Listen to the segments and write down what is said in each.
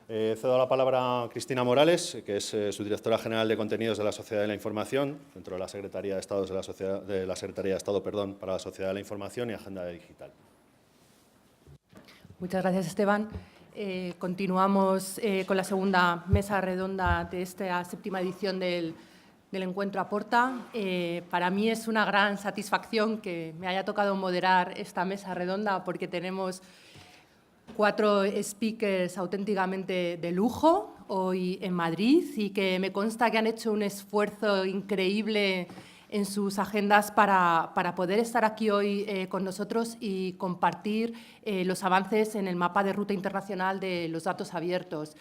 Cedo la palabra a Cristina Morales, que es subdirectora general de contenidos de la Sociedad de la Información, dentro de la Secretaría de Estado, para la Sociedad de la Información y Agenda Digital. Muchas gracias, Esteban. Continuamos con la segunda mesa redonda de esta séptima edición del Encuentro Aporta. Para mí es una gran satisfacción que me haya tocado moderar esta mesa redonda porque tenemos 4 speakers auténticamente de lujo hoy en Madrid y que me consta que han hecho un esfuerzo increíble en sus agendas para poder estar aquí hoy con nosotros y compartir los avances en el mapa de ruta internacional de los datos abiertos.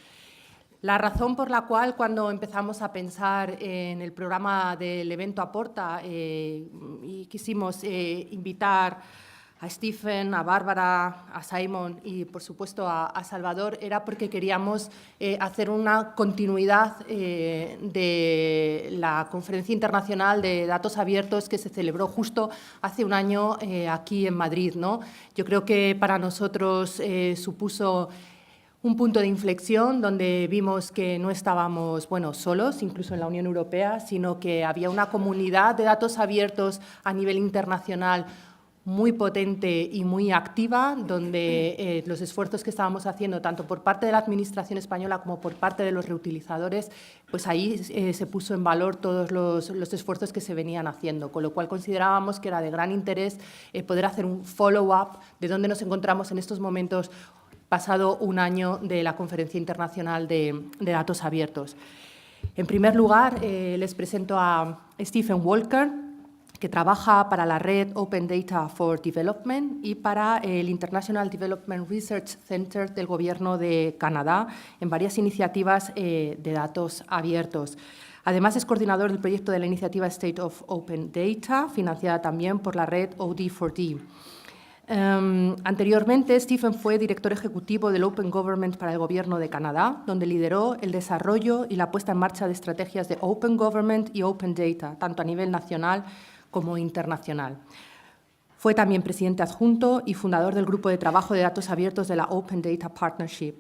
La razón por la cual cuando empezamos a pensar en el programa del evento Aporta y quisimos invitar a Stephen, a Bárbara, a Simon y, por supuesto, a Salvador, era porque queríamos hacer una continuidad de la Conferencia Internacional de Datos Abiertos que se celebró justo hace un año aquí en Madrid, ¿no? Yo creo que para nosotros supuso un punto de inflexión donde vimos que no estábamos solos, incluso en la Unión Europea, sino que había una comunidad de datos abiertos a nivel internacional muy potente y muy activa, donde los esfuerzos que estábamos haciendo, tanto por parte de la Administración española como por parte de los reutilizadores, pues ahí se puso en valor todos los esfuerzos que se venían haciendo, con lo cual considerábamos que era de gran interés poder hacer un follow-up de dónde nos encontramos en estos momentos, pasado un año de la Conferencia Internacional de Datos Abiertos. En primer lugar, les presento a Stephen Walker, que trabaja para la red Open Data for Development y para el International Development Research Center del Gobierno de Canadá en varias iniciativas de datos abiertos. Además, es coordinador del proyecto de la iniciativa State of Open Data, financiada también por la red OD4D. Anteriormente, Stephen fue director ejecutivo del Open Government para el Gobierno de Canadá, donde lideró el desarrollo y la puesta en marcha de estrategias de Open Government y Open Data, tanto a nivel nacional como internacional. Fue también presidente adjunto y fundador del Grupo de Trabajo de Datos Abiertos de la Open Data Partnership.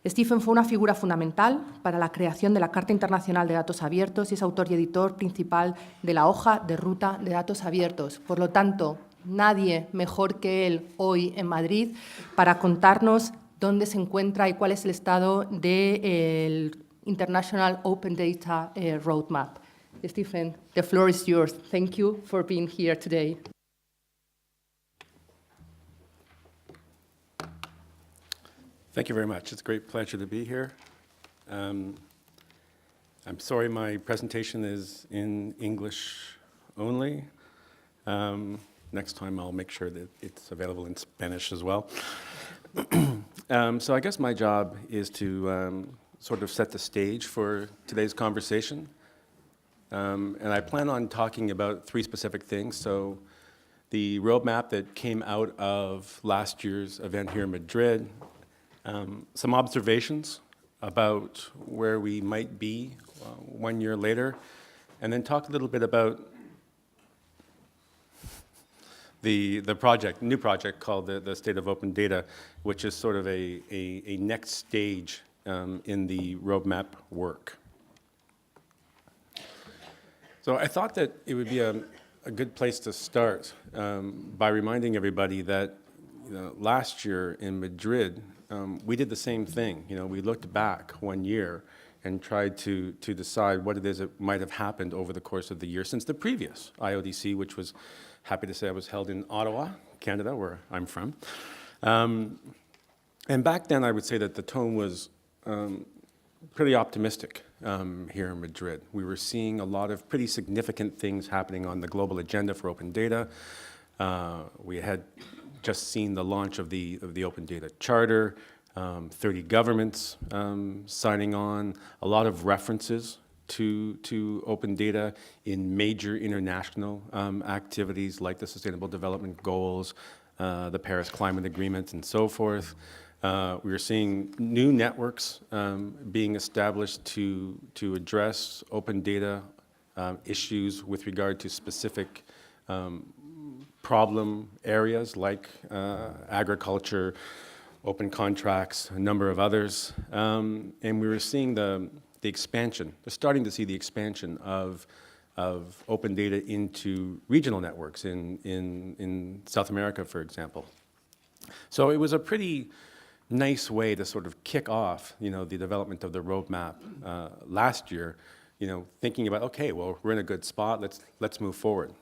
Stephen fue una figura fundamental para la creación de la Carta Internacional de Datos Abiertos y es autor y editor principal de la hoja de ruta de datos abiertos. Por lo tanto, nadie mejor que él hoy en Madrid para contarnos dónde se encuentra y cuál es el estado del International Open Data Roadmap. Stephen, the floor is yours. Thank you for being here today. Thank you very much. It's a great pleasure to be here. I'm sorry my presentation is in English only. Next time I'll make sure that it's available in Spanish as well. So I guess my job is to sort of set the stage for today's conversation. And I plan on talking about 3 specific things. So the roadmap that came out of last year's event here in Madrid, some observations about where we might be 1 year later, and then talk a little bit about the new project called the State of Open Data, which is sort of a next stage in the roadmap work. So I thought that it would be a good place to start by reminding everybody that last year in Madrid, we did the same thing. We looked back 1 year and tried to decide what it is that might have happened over the course of the year since the previous IODC, which was, happy to say, I was held in Ottawa, Canada, where I'm from. And back then, I would say that the tone was pretty optimistic here in Madrid. We were seeing a lot of pretty significant things happening on the global agenda for open data. We had just seen the launch of the Open Data Charter, 30 governments signing on, a lot of references to open data in major international activities like the Sustainable Development Goals, the Paris Climate Agreement, and so forth. We were seeing new networks being established to address open data issues with regard to specific problem areas like agriculture, open contracts, a number of others. And we were seeing the expansion, we're starting to see the expansion of open data into regional networks in South America, for example. So it was a pretty nice way to sort of kick off, the development of the roadmap last year, thinking about, okay, well, we're in a good spot, let's move forward.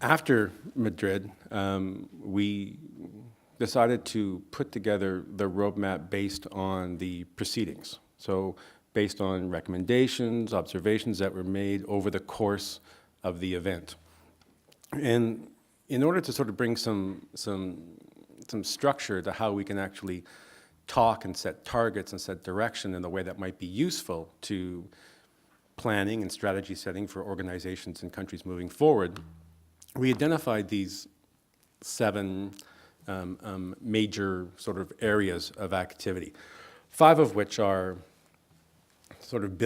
After Madrid, we decided to put together the roadmap based on the proceedings. So based on recommendations, observations that were made over the course of the event. And in order to sort of bring some structure to how we can actually talk and set targets and set direction in the way that might be useful to planning and strategy setting for organizations and countries moving forward, we identified these 7 major sort of areas of activity, 5 of which are sort of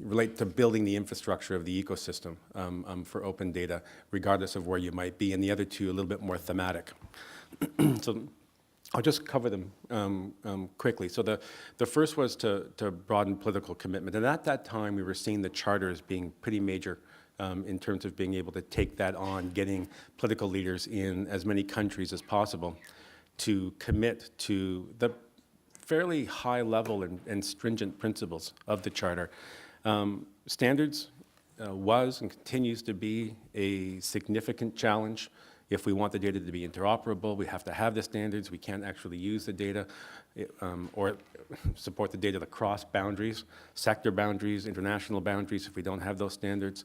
relate to building the infrastructure of the ecosystem for open data, regardless of where you might be, and the other 2 a little bit more thematic. So I'll just cover them quickly. So the first was to broaden political commitment, and at that time we were seeing the charter as being pretty major in terms of being able to take that on, getting political leaders in as many countries as possible to commit to the fairly high level and stringent principles of the charter. Standards was and continues to be a significant challenge. If we want the data to be interoperable, we have to have the standards. We can't actually use the data or support the data across boundaries, sector boundaries, international boundaries if we don't have those standards.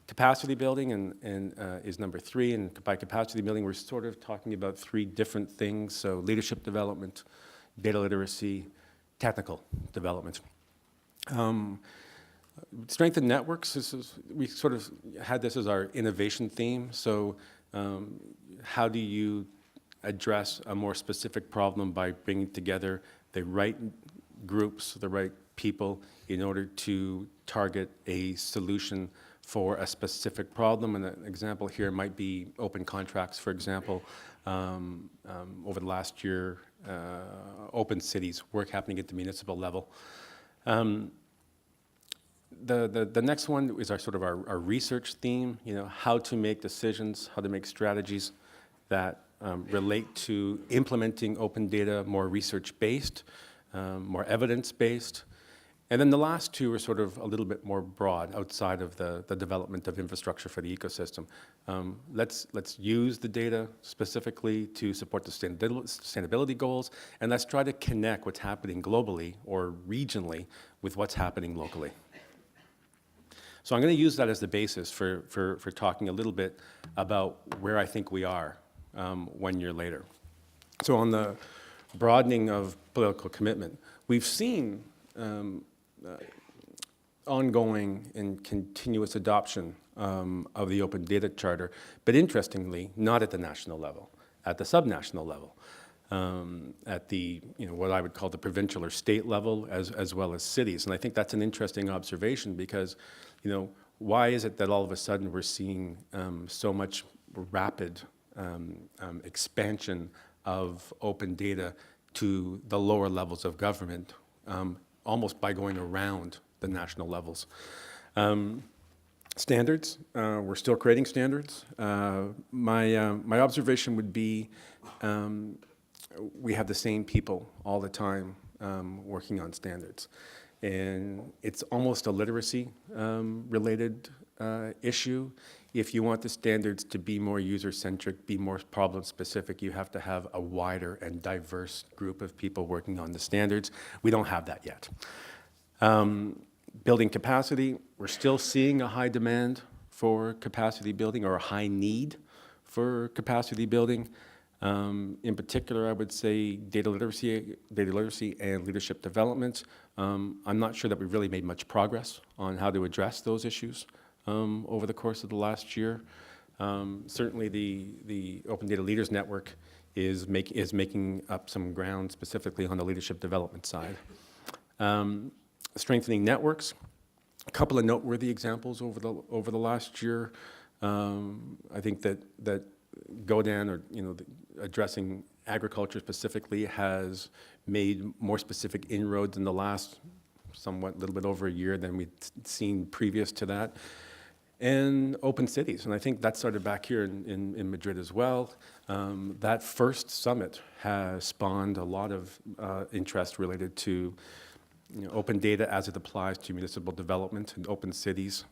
Capacity building is number 3, and by capacity building, we're sort of talking about 3 different things. So leadership development, data literacy, technical development. Strengthen networks, we sort of had this as our innovation theme. So how do you address a more specific problem by bringing together the right groups, the right people in order to target a solution for a specific problem? And an example here might be open contracts, for example. Over the last year, open cities, work happening at the municipal level. The next one is our research theme, how to make decisions, how to make strategies that relate to implementing open data more research-based, more evidence-based. And then the last 2 are sort of a little bit more broad outside of the development of infrastructure for the ecosystem. Let's use the data specifically to support the sustainability goals, and let's try to connect what's happening globally or regionally with what's happening locally. So I'm going to use that as the basis for talking a little bit about where I think we are 1 year later. So on the broadening of political commitment, we've seen ongoing and continuous adoption of the Open Data Charter, but interestingly, not at the national level, at the subnational level, at the, what I would call the provincial or state level, as well as cities. And I think that's an interesting observation because, why is it that all of a sudden we're seeing so much rapid expansion of open data to the lower levels of government, almost by going around the national levels? Standards, we're still creating standards. My observation would be we have the same people all the time working on standards. And it's almost a literacy related issue. If you want the standards to be more user-centric, be more problem-specific, you have to have a wider and diverse group of people working on the standards. We don't have that yet. Building capacity, we're still seeing a high demand for capacity building or a high need for capacity building. In particular, I would say data literacy and leadership development. I'm not sure that we've really made much progress on how to address those issues over the course of the last year. Certainly the Open Data Leaders Network is making up some ground specifically on the leadership development side. Strengthening networks, a couple of noteworthy examples over the last year. I think that GODAN, or addressing agriculture specifically, has made more specific inroads in the last little bit over a year than we'd seen previous to that. And open cities, and I think that started back here in Madrid as well. That first summit has spawned a lot of interest related to open data as it applies to municipal development and open cities,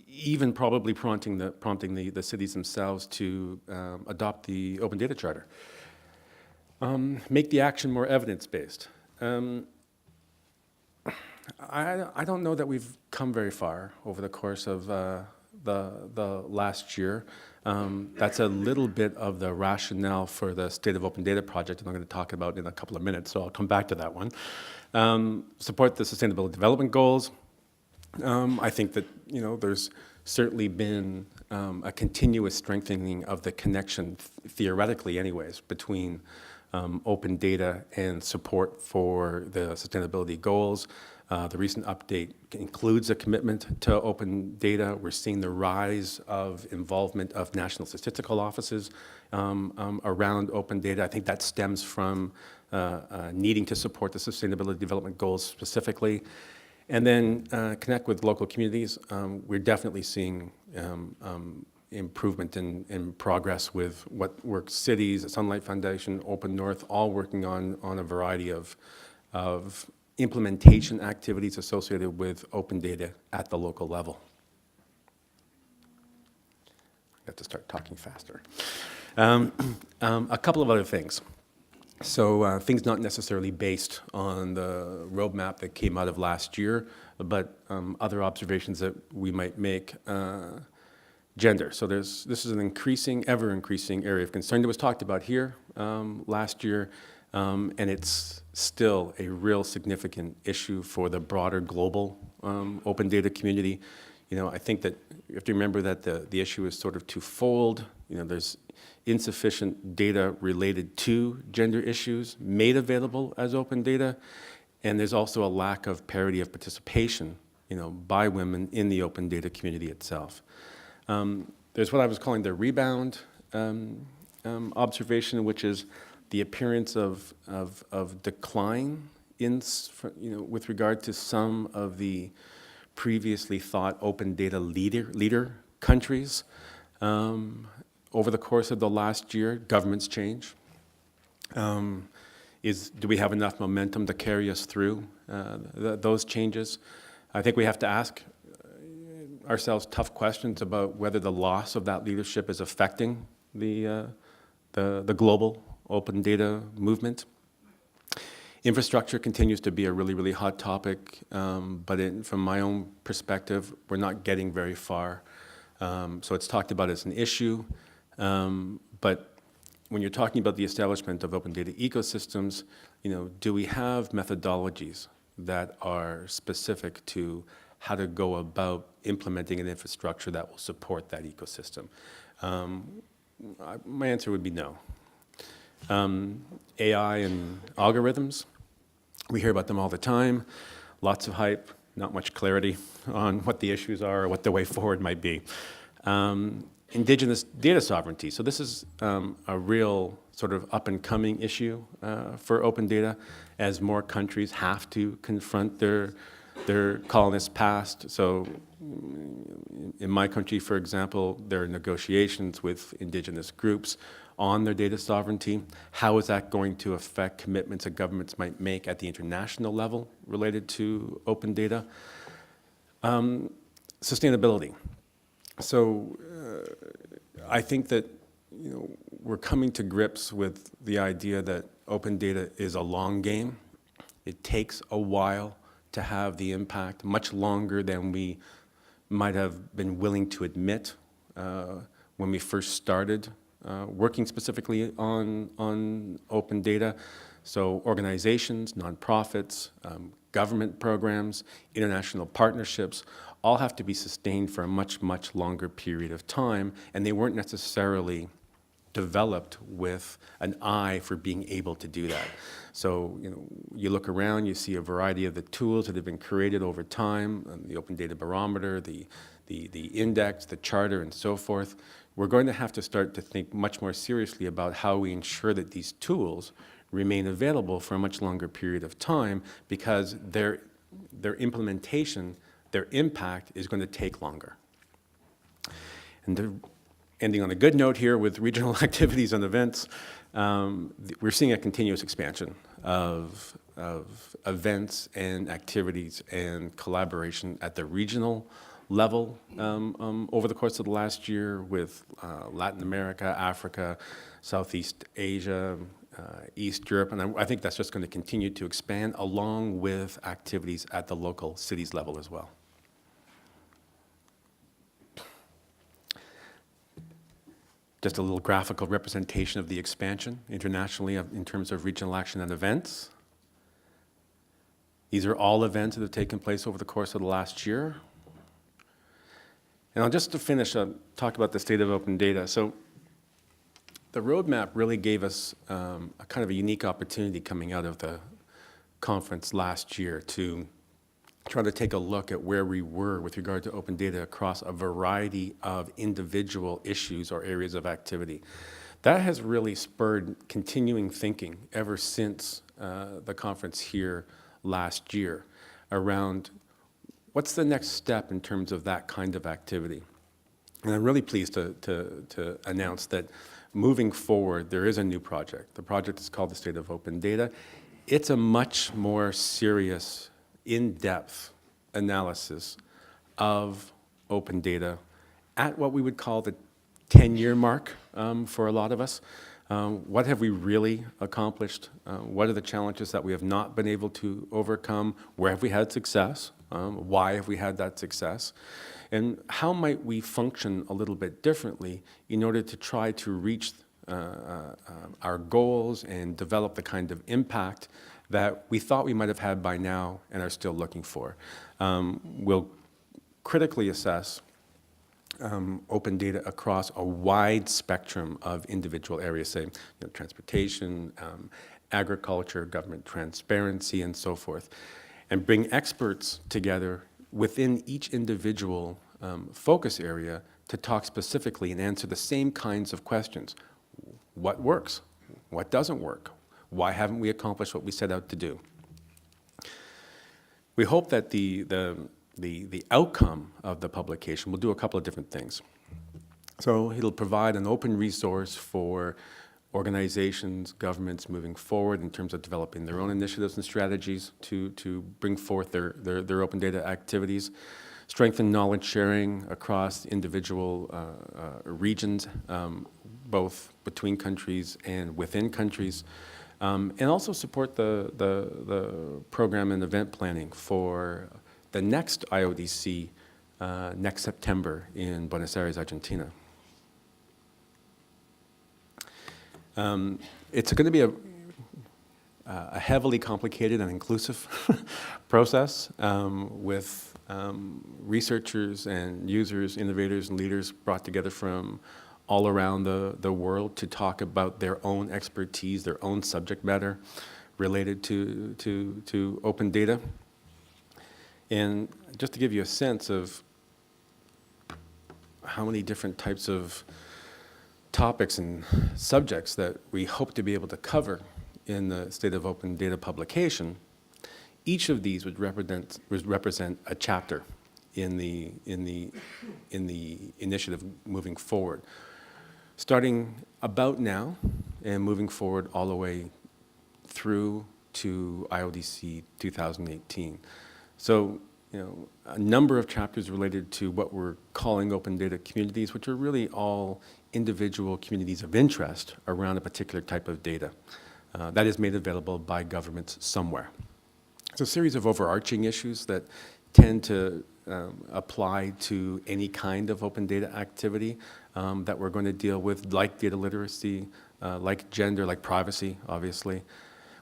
even probably prompting the cities themselves to adopt the Open Data Charter. Make the action more evidence-based. I don't know that we've come very far over the course of the last year. That's a little bit of the rationale for the State of Open Data project, and I'm going to talk about in a couple of minutes, so I'll come back to that one. Support the Sustainable Development Goals. I think that there's certainly been a continuous strengthening of the connection, theoretically anyways, between open data and support for the sustainability goals. The recent update includes a commitment to open data. We're seeing the rise of involvement of national statistical offices around open data. I think that stems from needing to support the sustainability development goals specifically. And then connect with local communities. We're definitely seeing improvement in progress with what work cities, the Sunlight Foundation, Open North, all working on a variety of implementation activities associated with open data at the local level. I have to start talking faster. A couple of other things. So things not necessarily based on the roadmap that came out of last year, but other observations that we might make. Gender. So this is an ever increasing area of concern that was talked about here last year, and it's still a real significant issue for the broader global open data community. I think that you have to remember that the issue is sort of twofold. There's insufficient data related to gender issues made available as open data, and there's also a lack of parity of participation, by women in the open data community itself. There's what I was calling the rebound observation, which is the appearance of decline with regard to some of the previously thought open data leader countries. Over the course of the last year, governments change. Do we have enough momentum to carry us through those changes? I think we have to ask ourselves tough questions about whether the loss of that leadership is affecting the global open data movement. Infrastructure continues to be a really, really hot topic, but from my own perspective, we're not getting very far. So it's talked about as an issue, but when you're talking about the establishment of open data ecosystems, do we have methodologies that are specific to how to go about implementing an infrastructure that will support that ecosystem? My answer would be no. AI and algorithms, we hear about them all the time. Lots of hype, not much clarity on what the issues are or what the way forward might be. Indigenous data sovereignty. So this is a real sort of up-and-coming issue for open data, as more countries have to confront their colonist past. So in my country, for example, there are negotiations with indigenous groups on their data sovereignty. How is that going to affect commitments that governments might make at the international level related to open data? Sustainability. So I think that we're coming to grips with the idea that open data is a long game. It takes a while to have the impact, much longer than we might have been willing to admit when we first started working specifically on open data. So organizations, nonprofits, government programs, international partnerships, all have to be sustained for a much, much longer period of time, and they weren't necessarily developed with an eye for being able to do that. So, you look around, you see a variety of the tools that have been created over time, the Open Data Barometer, the the index, the charter, and so forth, we're going to have to start to think much more seriously about how we ensure that these tools remain available for a much longer period of time, because their implementation, their impact is going to take longer. And ending on a good note here with regional activities and events, we're seeing a continuous expansion of events and activities and collaboration at the regional level over the course of the last year with Latin America, Africa, Southeast Asia, East Europe, and I think that's just going to continue to expand along with activities at the local cities level as well. Just a little graphical representation of the expansion internationally in terms of regional action and events. These are all events that have taken place over the course of the last year. And just to finish, talk about the state of open data. So the roadmap really gave us a kind of a unique opportunity coming out of the conference last year to try to take a look at where we were with regard to open data across a variety of individual issues or areas of activity. That has really spurred continuing thinking ever since the conference here last year around what's the next step in terms of that kind of activity. And I'm really pleased to announce that moving forward, there is a new project. The project is called the State of Open Data. It's a much more serious, in-depth analysis of open data at what we would call the 10-year mark for a lot of us. What have we really accomplished? What are the challenges that we have not been able to overcome? Where have we had success? Why have we had that success? And how might we function a little bit differently in order to try to reach our goals and develop the kind of impact that we thought we might have had by now and are still looking for. We'll critically assess open data across a wide spectrum of individual areas, say transportation, agriculture, government transparency, and so forth, and bring experts together within each individual focus area to talk specifically and answer the same kinds of questions. What works? What doesn't work? Why haven't we accomplished what we set out to do? We hope that the outcome of the publication will do a couple of different things. So it'll provide an open resource for organizations, governments moving forward in terms of developing their own initiatives and strategies to bring forth their open data activities, strengthen knowledge sharing across individual regions, both between countries and within countries, and also support the program and event planning for the next IODC next September in Buenos Aires, Argentina. It's going to be a heavily complicated and inclusive process with researchers and users, innovators and leaders brought together from all around the world to talk about their own expertise, their own subject matter related to open data. And just to give you a sense of how many different types of topics and subjects that we hope to be able to cover in the State of Open Data publication, each of these would represent a chapter in the initiative moving forward, starting about now and moving forward all the way through to IODC 2018. So, a number of chapters related to what we're calling open data communities, which are really all individual communities of interest around a particular type of data that is made available by governments somewhere. It's a series of overarching issues that tend to apply to any kind of open data activity that we're going to deal with, like data literacy, like gender, like privacy, obviously.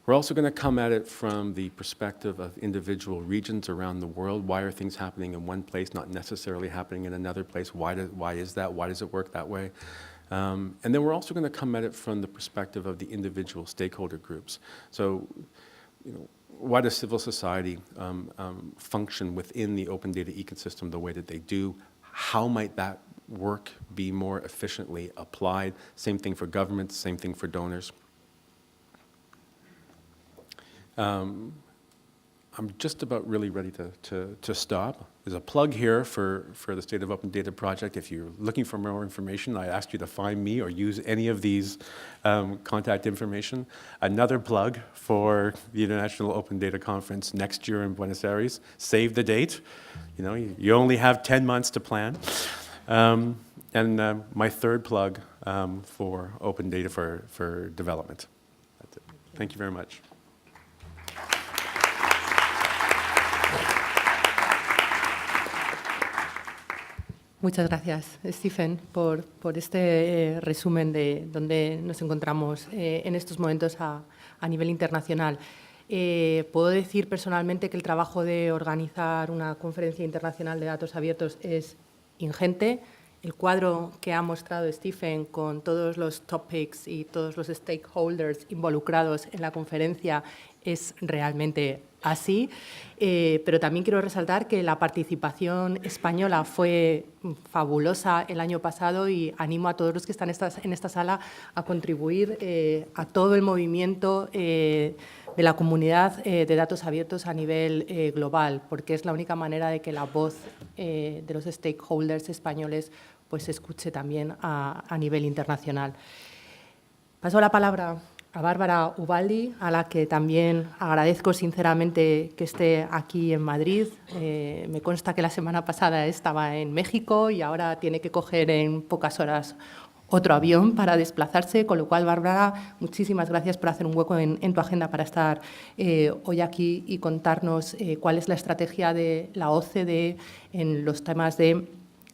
We're also going to come at it from the perspective of individual regions around the world. Why are things happening in one place, not necessarily happening in another place? Why is that? Why does it work that way? And then we're also going to come at it from the perspective of the individual stakeholder groups. So, why does civil society function within the open data ecosystem the way that they do? how might that work be more efficiently applied? Same thing for governments, same thing for donors. I'm just about really ready to stop. There's a plug here for the State of Open Data project. If you're looking for more information, I ask you to find me or use any of these contact information. Another plug for the International Open Data Conference next year in Buenos Aires. Save the date. You know, you only have 10 months to plan. And my third plug for open data for development. That's it. Thank you very much. Muchas gracias, Stephen, por este resumen de dónde nos encontramos en estos momentos a nivel internacional. Puedo decir personalmente que el trabajo de organizar una conferencia internacional de datos abiertos es ingente. El cuadro que ha mostrado Stephen con todos los topics y todos los stakeholders involucrados en la conferencia es realmente así, pero también quiero resaltar que la participación española fue fabulosa el año pasado y animo a todos los que están en esta sala a contribuir a todo el movimiento de la comunidad de datos abiertos a nivel global, porque es la única manera de que la voz de los stakeholders españoles pues, se escuche también a nivel internacional. Paso la palabra a Bárbara Ubaldi, a la que también agradezco sinceramente que esté aquí en Madrid. Me consta que la semana pasada estaba en México y ahora tiene que coger en pocas horas otro avión para desplazarse, con lo cual, Bárbara, muchísimas gracias por hacer un hueco en tu agenda para estar hoy aquí y contarnos cuál es la estrategia de la OCDE en los temas de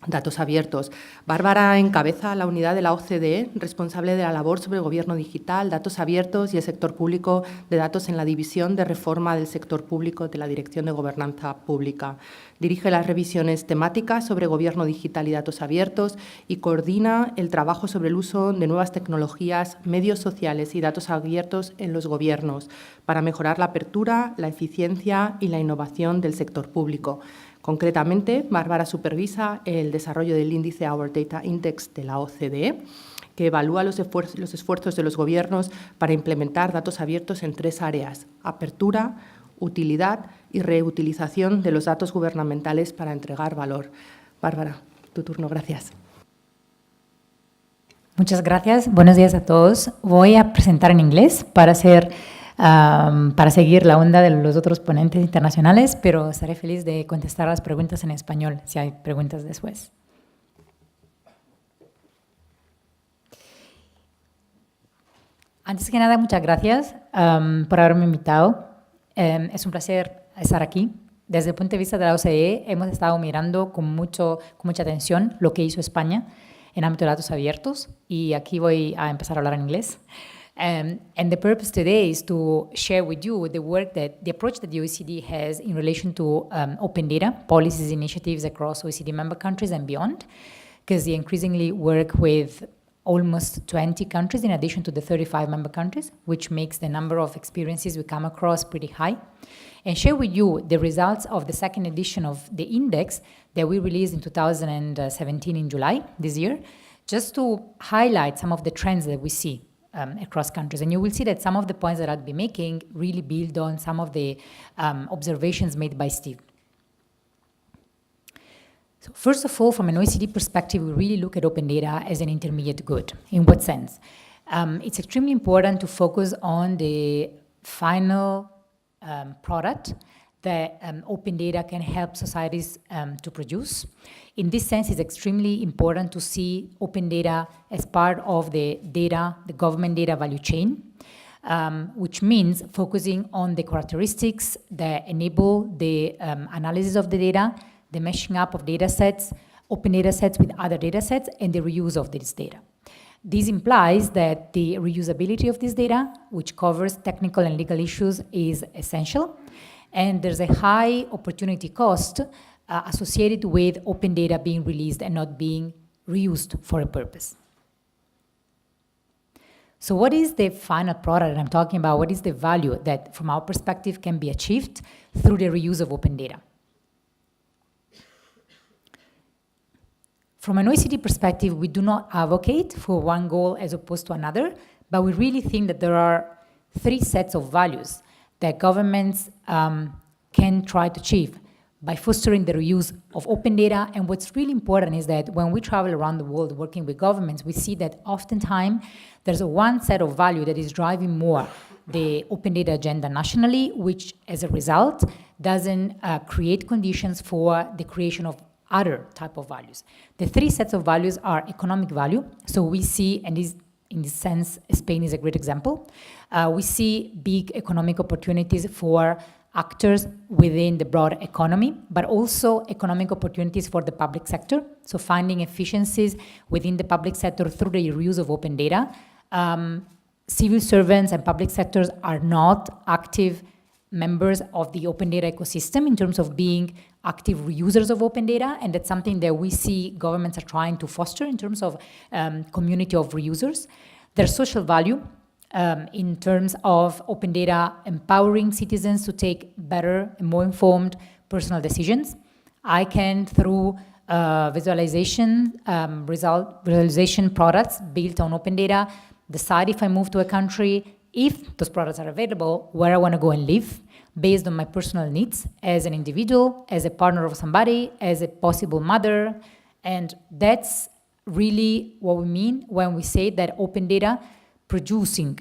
datos abiertos. Bárbara encabeza la unidad de la OCDE responsable de la labor sobre gobierno digital, datos abiertos y el sector público de datos en la División de Reforma del Sector Público de la Dirección de Gobernanza Pública. Dirige las revisiones temáticas sobre gobierno digital y datos abiertos y coordina el trabajo sobre el uso de nuevas tecnologías, medios sociales y datos abiertos en los gobiernos para mejorar la apertura, la eficiencia y la innovación del sector público. Concretamente, Bárbara supervisa el desarrollo del índice Our Data Index de la OCDE, que evalúa los esfuerzos de los gobiernos para implementar datos abiertos en 3 áreas: apertura, utilidad y reutilización de los datos gubernamentales para entregar valor. Bárbara, tu turno, gracias. Muchas gracias. Buenos días a todos. Voy a presentar en inglés para seguir la onda de los otros ponentes internacionales, pero estaré feliz de contestar las preguntas en español, si hay preguntas después. Antes que nada, muchas gracias por haberme invitado. Es un placer estar aquí. Desde el punto de vista de la OCDE, hemos estado mirando con mucha atención lo que hizo España en ámbito de datos abiertos, y aquí voy a empezar a hablar en inglés. And the purpose today is to share with you the approach that the OECD has in relation to open data, policies, initiatives across OECD member countries and beyond, because they increasingly work with almost 20 countries in addition to the 35 member countries, which makes the number of experiences we come across pretty high. And share with you the results of the second edition of the index that we released in 2017 in July this year, just to highlight some of the trends that we see across countries. And you will see that some of the points that I'll be making really build on some of the observations made by Steve. So first of all, from an OECD perspective, we really look at open data as an intermediate good. In what sense? It's extremely important to focus on the final product that open data can help societies to produce. In this sense, it's extremely important to see open data as part of the government data value chain, which means focusing on the characteristics that enable the analysis of the data, the meshing up of data sets, open data sets with other data sets, and the reuse of this data. This implies that the reusability of this data, which covers technical and legal issues, is essential. And there's a high opportunity cost associated with open data being released and not being reused for a purpose. So what is the final product that I'm talking about? What is the value that, from our perspective, can be achieved through the reuse of open data? From an OECD perspective, we do not advocate for one goal as opposed to another, but we really think that there are 3 sets of values that governments can try to achieve by fostering the reuse of open data. And what's really important is that when we travel around the world working with governments, we see that oftentimes there's one set of value that is driving more the open data agenda nationally, which as a result doesn't create conditions for the creation of other type of values. The 3 sets of values are economic value. So we see, and in this sense, Spain is a great example. We see big economic opportunities for actors within the broad economy, but also economic opportunities for the public sector. So finding efficiencies within the public sector through the reuse of open data. Civil servants and public sectors are not active members of the open data ecosystem in terms of being active reusers of open data, and that's something that we see governments are trying to foster in terms of community of reusers. There's social value in terms of open data empowering citizens to take better and more informed personal decisions. I can, through visualization products built on open data, decide if I move to a country, if those products are available, where I want to go and live, based on my personal needs as an individual, as a partner of somebody, as a possible mother. And that's really what we mean when we say that open data producing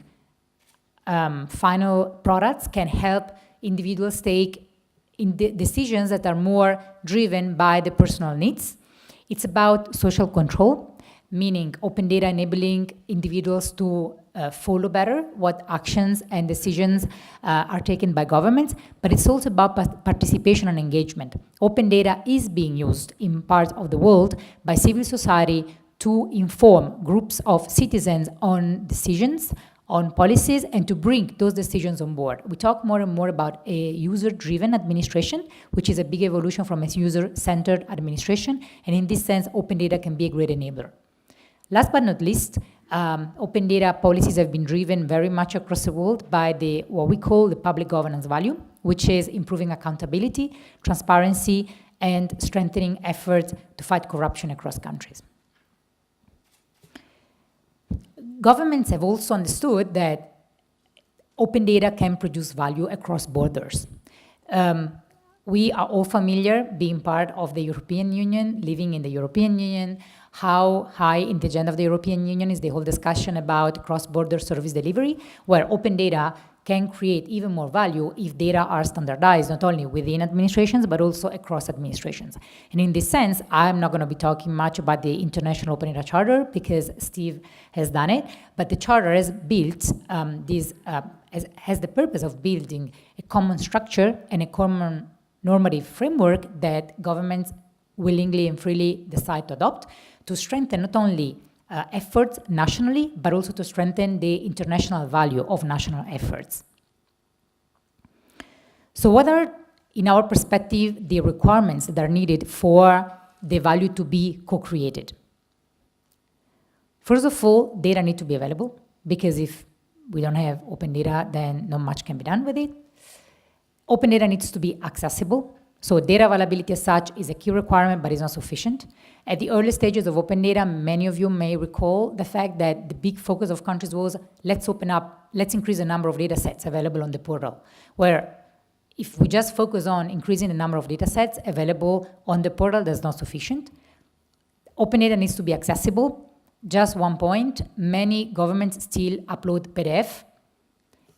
final products can help individuals take in decisions that are more driven by the personal needs. It's about social control, meaning open data enabling individuals to follow better what actions and decisions are taken by governments, but it's also about participation and engagement. Open data is being used in parts of the world by civil society to inform groups of citizens on decisions, on policies, and to bring those decisions on board. We talk more and more about a user-driven administration, which is a big evolution from a user-centered administration, and in this sense, open data can be a great enabler. Last but not least, open data policies have been driven very much across the world by what we call the public governance value, which is improving accountability, transparency, and strengthening efforts to fight corruption across countries. Governments have also understood that open data can produce value across borders. We are all familiar, being part of the European Union, living in the European Union, how high in the agenda of the European Union is the whole discussion about cross-border service delivery, where open data can create even more value if data are standardized, not only within administrations, but also across administrations. And in this sense, I'm not going to be talking much about the International Open Data Charter because Steve has done it, but the Charter has built has the purpose of building a common structure and a common normative framework that governments willingly and freely decide to adopt to strengthen not only efforts nationally, but also to strengthen the international value of national efforts. So what are, in our perspective, the requirements that are needed for the value to be co-created? First of all, data need to be available, because if we don't have open data, then not much can be done with it. Open data needs to be accessible. So data availability as such is a key requirement, but it's not sufficient. At the early stages of open data, many of you may recall the fact that the big focus of countries was, let's increase the number of data sets available on the portal, where if we just focus on increasing the number of data sets available on the portal, that's not sufficient. Open data needs to be accessible. Just one point, many governments still upload PDF,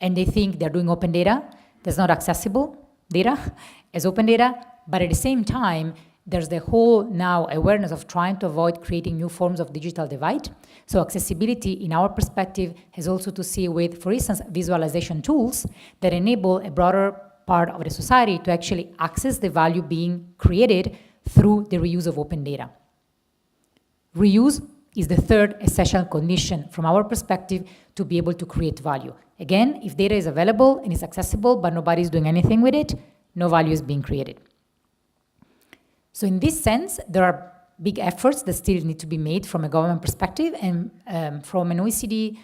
and they think they're doing open data. That's not accessible data as open data, but at the same time, there's the whole now awareness of trying to avoid creating new forms of digital divide. So accessibility, in our perspective, has also to see with, for instance, visualization tools that enable a broader part of the society to actually access the value being created through the reuse of open data. Reuse is the third essential condition from our perspective to be able to create value. Again, if data is available and is accessible, but nobody's doing anything with it, no value is being created. So in this sense, there are big efforts that still need to be made from a government perspective, and from an OECD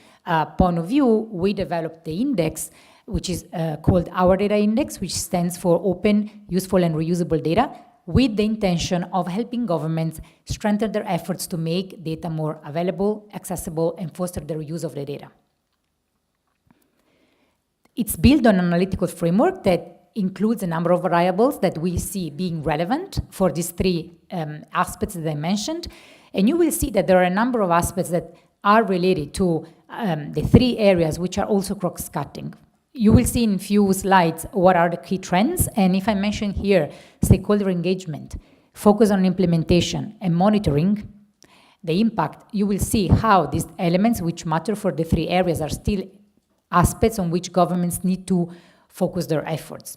point of view, we developed the index, which is called Our Data Index, which stands for Open, Useful, and Reusable Data. with the intention of helping governments strengthen their efforts to make data more available, accessible, and foster the reuse of the data. It's built on an analytical framework that includes a number of variables that we see being relevant for these three aspects that I mentioned. And you will see that there are a number of aspects that are related to the three areas which are also cross-cutting. You will see in a few slides what are the key trends, and if I mention here stakeholder engagement, focus on implementation and monitoring the impact, you will see how these elements which matter for the three areas are still aspects on which governments need to focus their efforts.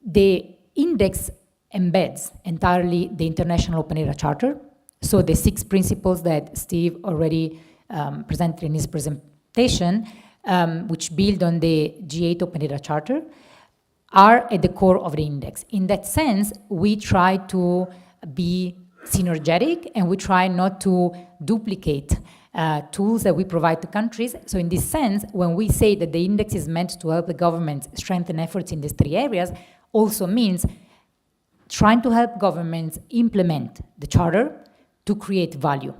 The index embeds entirely the International Open Data Charter, so the 6 principles that Steve already presented in his presentation, which build on the G8 Open Data Charter, are at the core of the index. In that sense, we try to be synergetic and we try not to duplicate tools that we provide to countries. So in this sense, when we say that the index is meant to help the government strengthen efforts in these 3 areas, also means trying to help governments implement the charter to create value.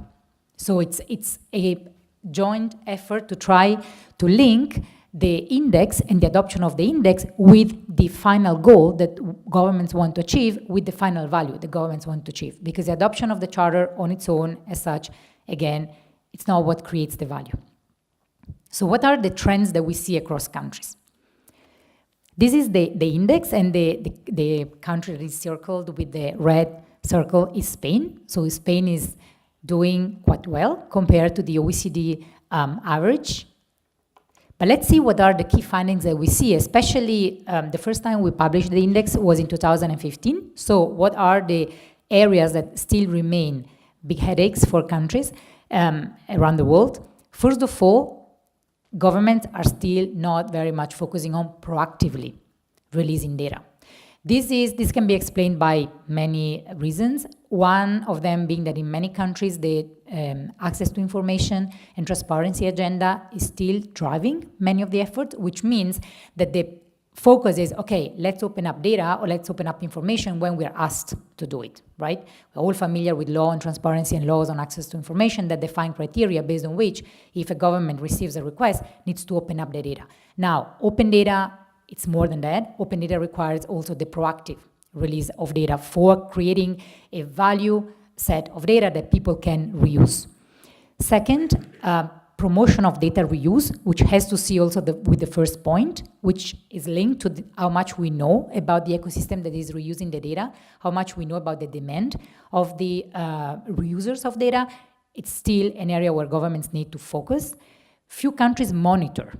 So it's a joint effort to try to link the index and the adoption of the index with the final goal that governments want to achieve, with the final value the governments want to achieve. Because the adoption of the charter on its own, as such, again, it's not what creates the value. So what are the trends that we see across countries? This is the index, and the country that is circled with the red circle is Spain. So Spain is doing quite well compared to the OECD average. But let's see what are the key findings that we see, especially the first time we published the index was in 2015. So what are the areas that still remain big headaches for countries around the world? First of all, governments are still not very much focusing on proactively releasing data. This can be explained by many reasons. One of them being that in many countries, the access to information and transparency agenda is still driving many of the efforts, which means that the focus is, okay, let's open up data or let's open up information when we're asked to do it, right? We're all familiar with law and transparency and laws on access to information that define criteria based on which, if a government receives a request, needs to open up the data. Now, open data, it's more than that. Open data requires also the proactive release of data for creating a value set of data that people can reuse. Second, promotion of data reuse, which has to see also with the first point, which is linked to how much we know about the ecosystem that is reusing the data, how much we know about the demand of the reusers of data. It's still an area where governments need to focus. Few countries monitor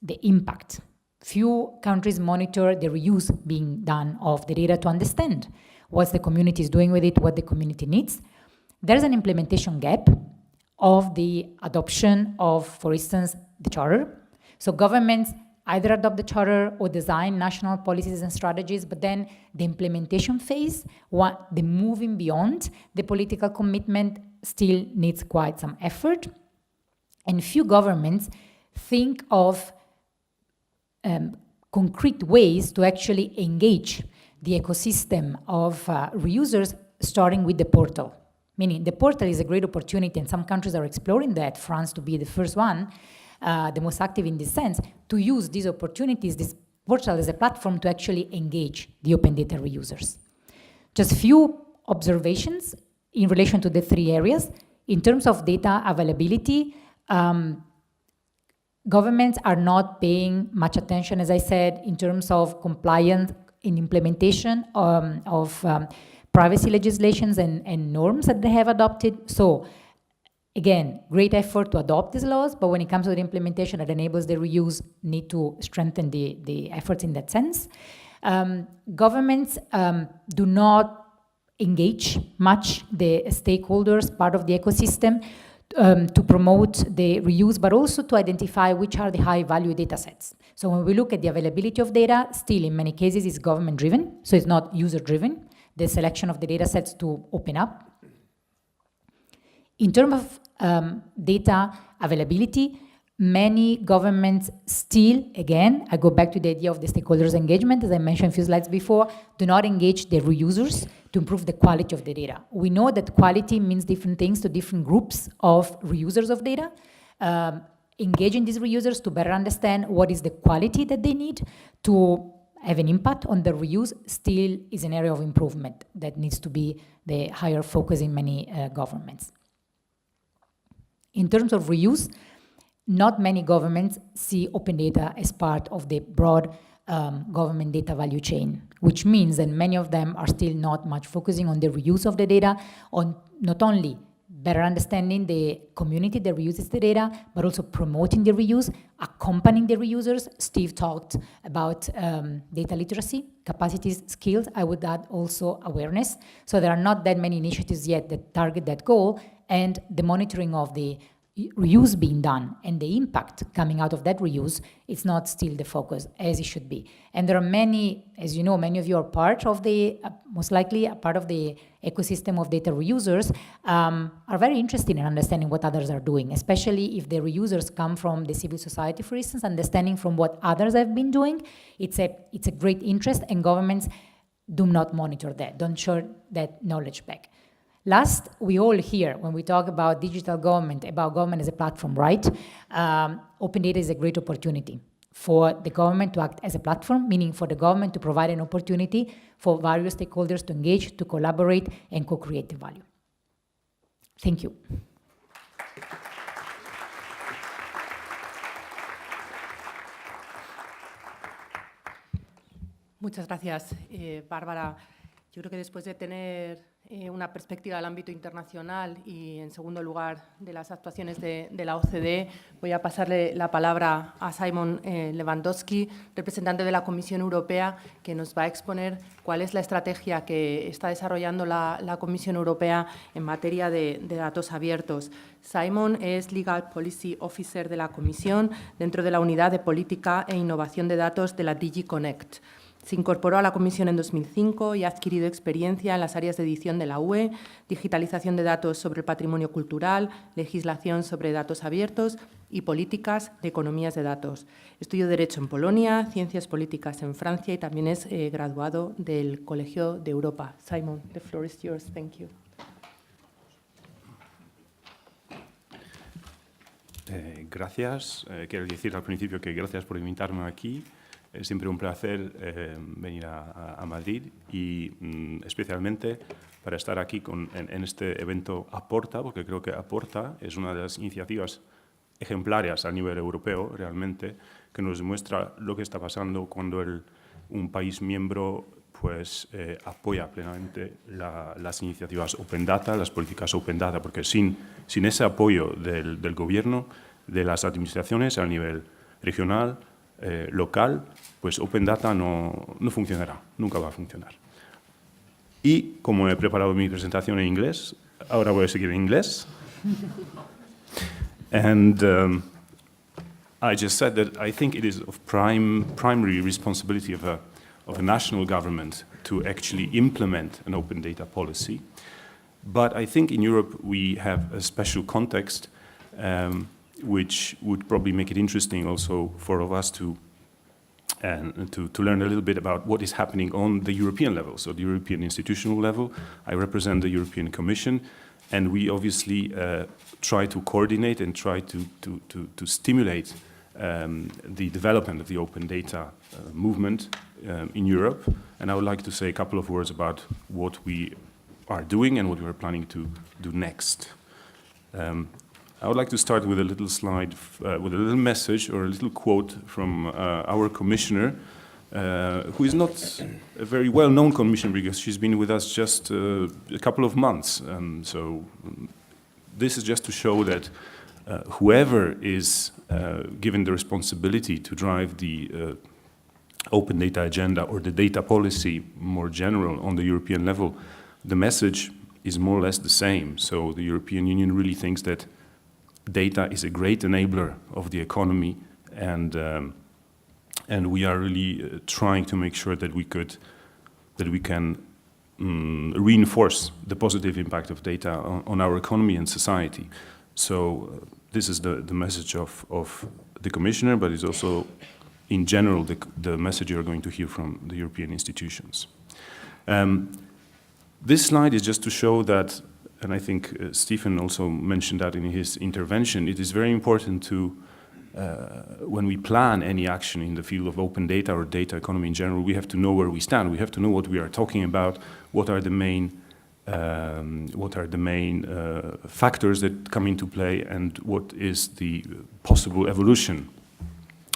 the impact. Few countries monitor the reuse being done of the data to understand what the community is doing with it, what the community needs. There's an implementation gap of the adoption of, for instance, the charter. So governments either adopt the charter or design national policies and strategies, but then the implementation phase, the moving beyond the political commitment, still needs quite some effort. And few governments think of concrete ways to actually engage the ecosystem of reusers, starting with the portal. Meaning the portal is a great opportunity, and some countries are exploring that, France to be the first one, the most active in this sense, to use these opportunities, this portal as a platform to actually engage the open data reusers. Just few observations in relation to the 3 areas. In terms of data availability, governments are not paying much attention, as I said, in terms of compliance in implementation of privacy legislations and norms that they have adopted. So again, great effort to adopt these laws, but when it comes to the implementation that enables the reuse, need to strengthen the efforts in that sense. Governments do not engage much the stakeholders, part of the ecosystem, to promote the reuse, but also to identify which are the high-value data sets. So when we look at the availability of data, still in many cases it's government-driven, so it's not user-driven, the selection of the data sets to open up. In terms of data availability, many governments still, again, I go back to the idea of the stakeholders' engagement, as I mentioned a few slides before, do not engage their reusers to improve the quality of the data. We know that quality means different things to different groups of reusers of data. Engaging these reusers to better understand what is the quality that they need to have an impact on the reuse still is an area of improvement that needs to be the higher focus in many governments. In terms of reuse, not many governments see open data as part of the broad government data value chain, which means that many of them are still not much focusing on the reuse of the data, on not only better understanding the community that reuses the data, but also promoting the reuse, accompanying the reusers. Steve talked about data literacy, capacities, skills. I would add also awareness. So there are not that many initiatives yet that target that goal, and the monitoring of the reuse being done and the impact coming out of that reuse is not still the focus as it should be. And there are many, as you know, many of you are part of the, most likely a part of the ecosystem of data reusers, are very interested in understanding what others are doing, especially if the reusers come from the civil society, for instance, understanding from what others have been doing. It's a great interest, and governments do not monitor that, don't share that knowledge back. Last, we all hear, when we talk about digital government, about government as a platform, right? Open data is a great opportunity for the government to act as a platform, meaning for the government to provide an opportunity for various stakeholders to engage, to collaborate, and co-create the value. Thank you. Muchas gracias, Bárbara. Yo creo que después de tener una perspectiva del ámbito internacional y, en segundo lugar, de las actuaciones de la OCDE, voy a pasarle la palabra a Simon Lewandowski, representante de la Comisión Europea, que nos va a exponer cuál es la estrategia que está desarrollando la Comisión Europea en materia de datos abiertos. Simon es Legal Policy Officer de la Comisión dentro de la Unidad de Política e Innovación de Datos de la DG Connect. Se incorporó a la Comisión en 2005 y ha adquirido experiencia en las áreas de edición de la UE, digitalización de datos sobre el patrimonio cultural, legislación sobre datos abiertos y políticas de economías de datos. Estudió Derecho en Polonia, Ciencias Políticas en Francia y también es graduado del Colegio de Europa. Simon, the floor is yours. Thank you. Gracias. Quiero decir al principio que gracias por invitarme aquí. Es siempre un placer venir a Madrid y especialmente para estar aquí en este evento Aporta, porque creo que Aporta es una de las iniciativas ejemplares a nivel europeo, realmente, que nos demuestra lo que está pasando cuando un país miembro pues, apoya plenamente las iniciativas Open Data, las políticas Open Data, porque sin ese apoyo del gobierno, de las administraciones a nivel regional, local, pues Open Data no funcionará, nunca va a funcionar. Y como he preparado mi presentación en inglés, ahora voy a seguir en inglés. And I just said that I think it is of primary responsibility of a national government to actually implement an open data policy. But I think in Europe we have a special context which would probably make it interesting also for us to learn a little bit about what is happening on the European level, so the European institutional level. I represent the European Commission, and we obviously try to coordinate and try to stimulate the development of the open data movement in Europe. And I would like to say a couple of words about what we are doing and what we are planning to do next. I would like to start with a little slide, with a little message or a little quote from our commissioner, who is not a very well-known commissioner because she's been with us just a couple of months. So this is just to show that whoever is given the responsibility to drive the open data agenda or the data policy more general on the European level, the message is more or less the same. So the European Union really thinks that data is a great enabler of the economy, and we are really trying to make sure that we can reinforce the positive impact of data on our economy and society. So this is the message of the Commissioner, but it's also, in general, the message you're going to hear from the European institutions. This slide is just to show that, and I think Stephen also mentioned that in his intervention, it is very important to, when we plan any action in the field of open data or data economy in general, we have to know where we stand. We have to know what we are talking about, what are the main factors that come into play, and what is the possible evolution,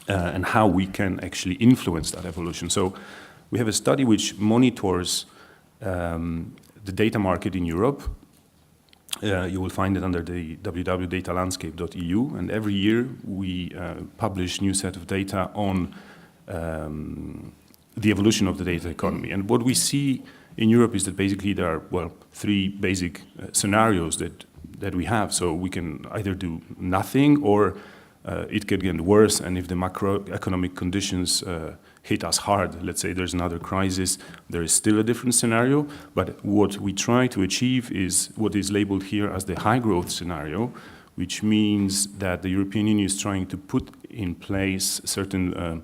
and how we can actually influence that evolution. So we have a study which monitors the data market in Europe. You will find it under the www.datalandscape.eu, and every year we publish new set of data on the evolution of the data economy. And what we see in Europe is that basically there are, well, three basic scenarios that we have. So we can either do nothing, or it could get worse, and if the macroeconomic conditions hit us hard, let's say there's another crisis, there is still a different scenario. But what we try to achieve is what is labeled here as the high growth scenario, which means that the European Union is trying to put in place certain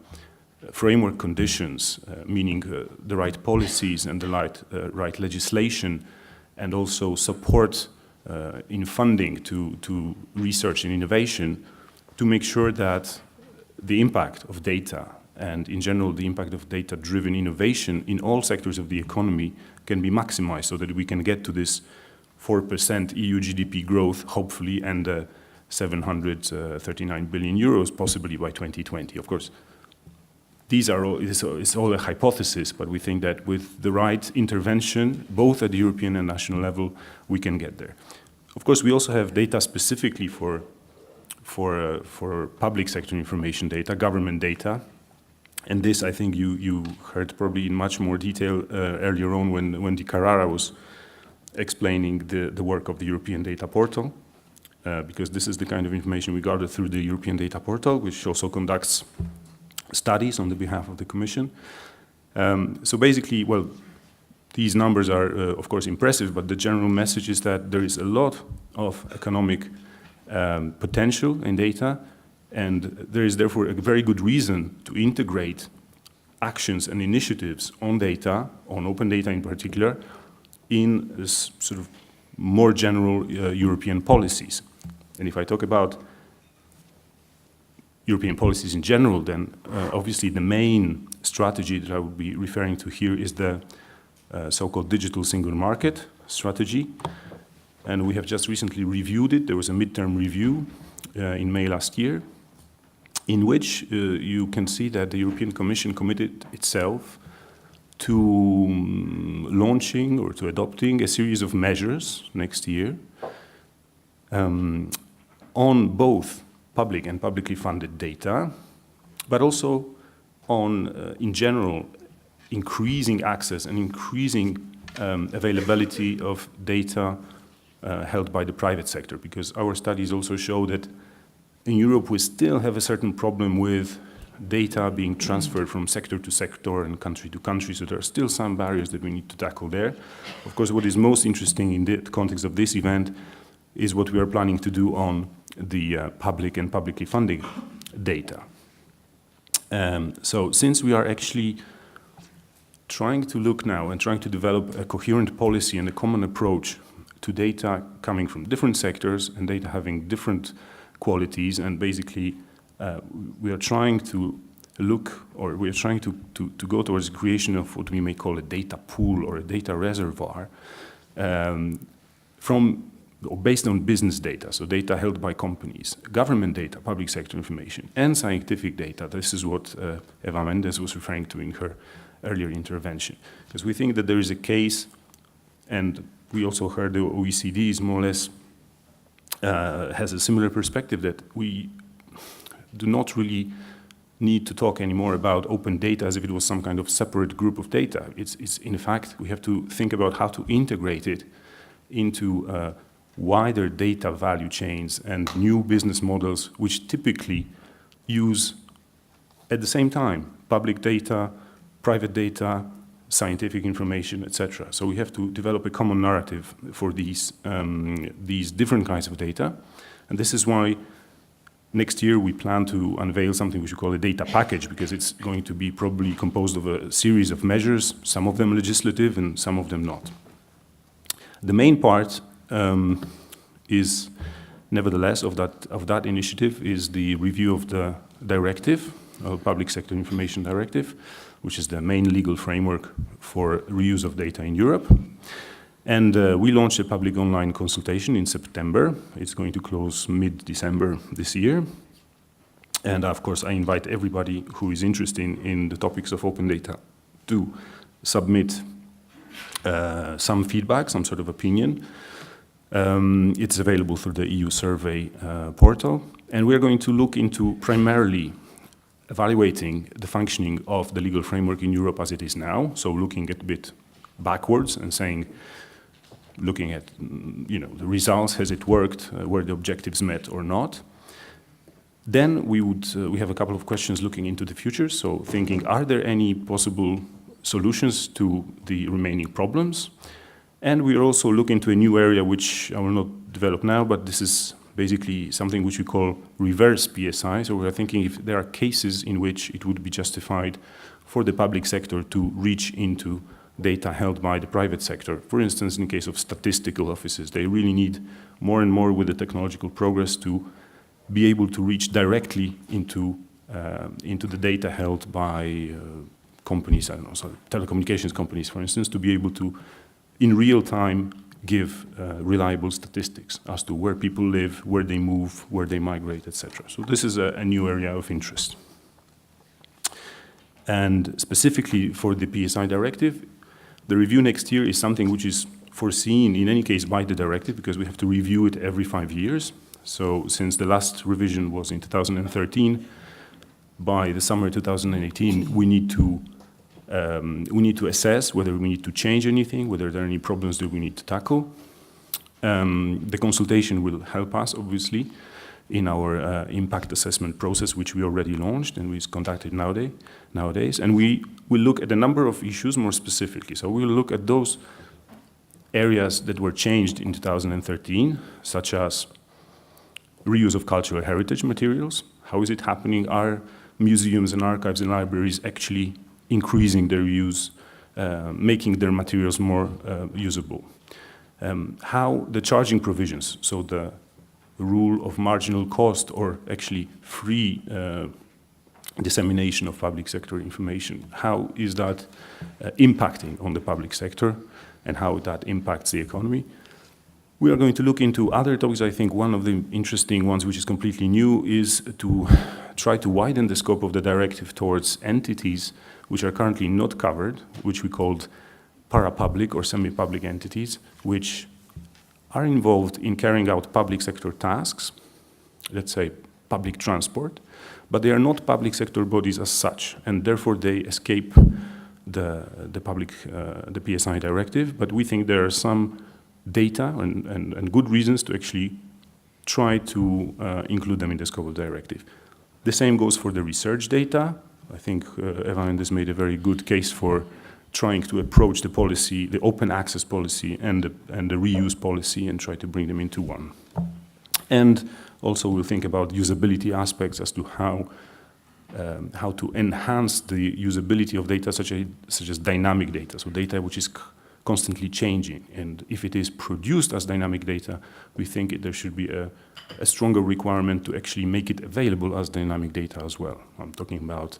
framework conditions, meaning the right policies and the right legislation, and also support in funding to research and innovation, to make sure that the impact of data, and in general the impact of data-driven innovation in all sectors of the economy, can be maximized, so that we can get to this 4% EU GDP growth, hopefully, and 739 billion euros possibly by 2020. Of course, it's all a hypothesis, but we think that with the right intervention, both at the European and national level, we can get there. Of course, we also have data specifically for public sector information data, government data. And this, I think you heard probably in much more detail earlier on when Di Carrara was explaining the work of the European Data Portal, because this is the kind of information we gather through the European Data Portal, which also conducts studies on the behalf of the Commission. So basically, well, these numbers are, of course, impressive, but the general message is that there is a lot of economic potential in data, and there is therefore a very good reason to integrate actions and initiatives on data, on open data in particular, in this sort of more general European policies. And if I talk about European policies in general, then obviously the main strategy that I would be referring to here is the so-called digital single market strategy. And we have just recently reviewed it. There was a midterm review in May last year, in which you can see that the European Commission committed itself to launching or to adopting a series of measures next year on both public and publicly funded data, but also on, in general, increasing access and increasing availability of data held by the private sector, because our studies also show that in Europe we still have a certain problem with data being transferred from sector to sector and country to country, so there are still some barriers that we need to tackle there. Of course, what is most interesting in the context of this event is what we are planning to do on the public and publicly funded data. So since we are actually trying to look now and trying to develop a coherent policy and a common approach to data coming from different sectors and data having different qualities, and basically we are trying to look, or we are trying to go towards the creation of what we may call a data pool or a data reservoir based on business data, so data held by companies, government data, public sector information, and scientific data. This is what Eva Mendes was referring to in her earlier intervention. Because we think that there is a case, and we also heard the OECD is more or less has a similar perspective, that we do not really need to talk anymore about open data as if it was some kind of separate group of data. It's in fact, we have to think about how to integrate it into wider data value chains and new business models, which typically use, at the same time, public data, private data, scientific information, etc. So we have to develop a common narrative for these different kinds of data. And this is why Next year, we plan to unveil something which we call a data package, because it's going to be probably composed of a series of measures, some of them legislative and some of them not. The main part is, nevertheless, of that initiative is the review of the directive, Public Sector Information Directive, which is the main legal framework for reuse of data in Europe. And we launched a public online consultation in September. It's going to close mid-December this year. And of course, I invite everybody who is interested in the topics of open data to submit some feedback, some sort of opinion. It's available through the EU survey portal. And we're going to look into primarily evaluating the functioning of the legal framework in Europe as it is now. So looking a bit backwards and saying, looking at the results, has it worked, were the objectives met or not. Then we have a couple of questions looking into the future, so thinking, are there any possible solutions to the remaining problems? And we also look into a new area which I will not develop now, but this is basically something which we call reverse PSI. So we're thinking if there are cases in which it would be justified for the public sector to reach into data held by the private sector. For instance, in case of statistical offices, they really need more and more with the technological progress to be able to reach directly into the data held by companies, I don't know, so telecommunications companies, for instance, to be able to, in real time, give reliable statistics as to where people live, where they move, where they migrate, etc. So this is a new area of interest. And specifically for the PSI directive, the review next year is something which is foreseen in any case by the directive, because we have to review it every 5 years. So since the last revision was in 2013, by the summer 2018, we need to assess whether we need to change anything, whether there are any problems that we need to tackle. The consultation will help us, obviously, in our impact assessment process, which we already launched and is conducted nowadays. And we will look at a number of issues more specifically. So we will look at those areas that were changed in 2013, such as reuse of cultural heritage materials. How is it happening? Are museums and archives and libraries actually increasing their use, making their materials more usable? How the charging provisions, so the rule of marginal cost or actually free dissemination of public sector information, how is that impacting on the public sector and how that impacts the economy? We are going to look into other topics. I think one of the interesting ones, which is completely new, is to try to widen the scope of the directive towards entities which are currently not covered, which we called para-public or semi-public entities, which are involved in carrying out public sector tasks, let's say public transport, but they are not public sector bodies as such, and therefore they escape the PSI directive. But we think there are some data and good reasons to actually try to include them in the scope of the directive. The same goes for the research data. I think Eva Mendes made a very good case for trying to approach the policy, the open access policy and the reuse policy, and try to bring them into one. And also we'll think about usability aspects as to how to enhance the usability of data such as dynamic data, so data which is constantly changing. And if it is produced as dynamic data, we think there should be a stronger requirement to actually make it available as dynamic data as well. I'm talking about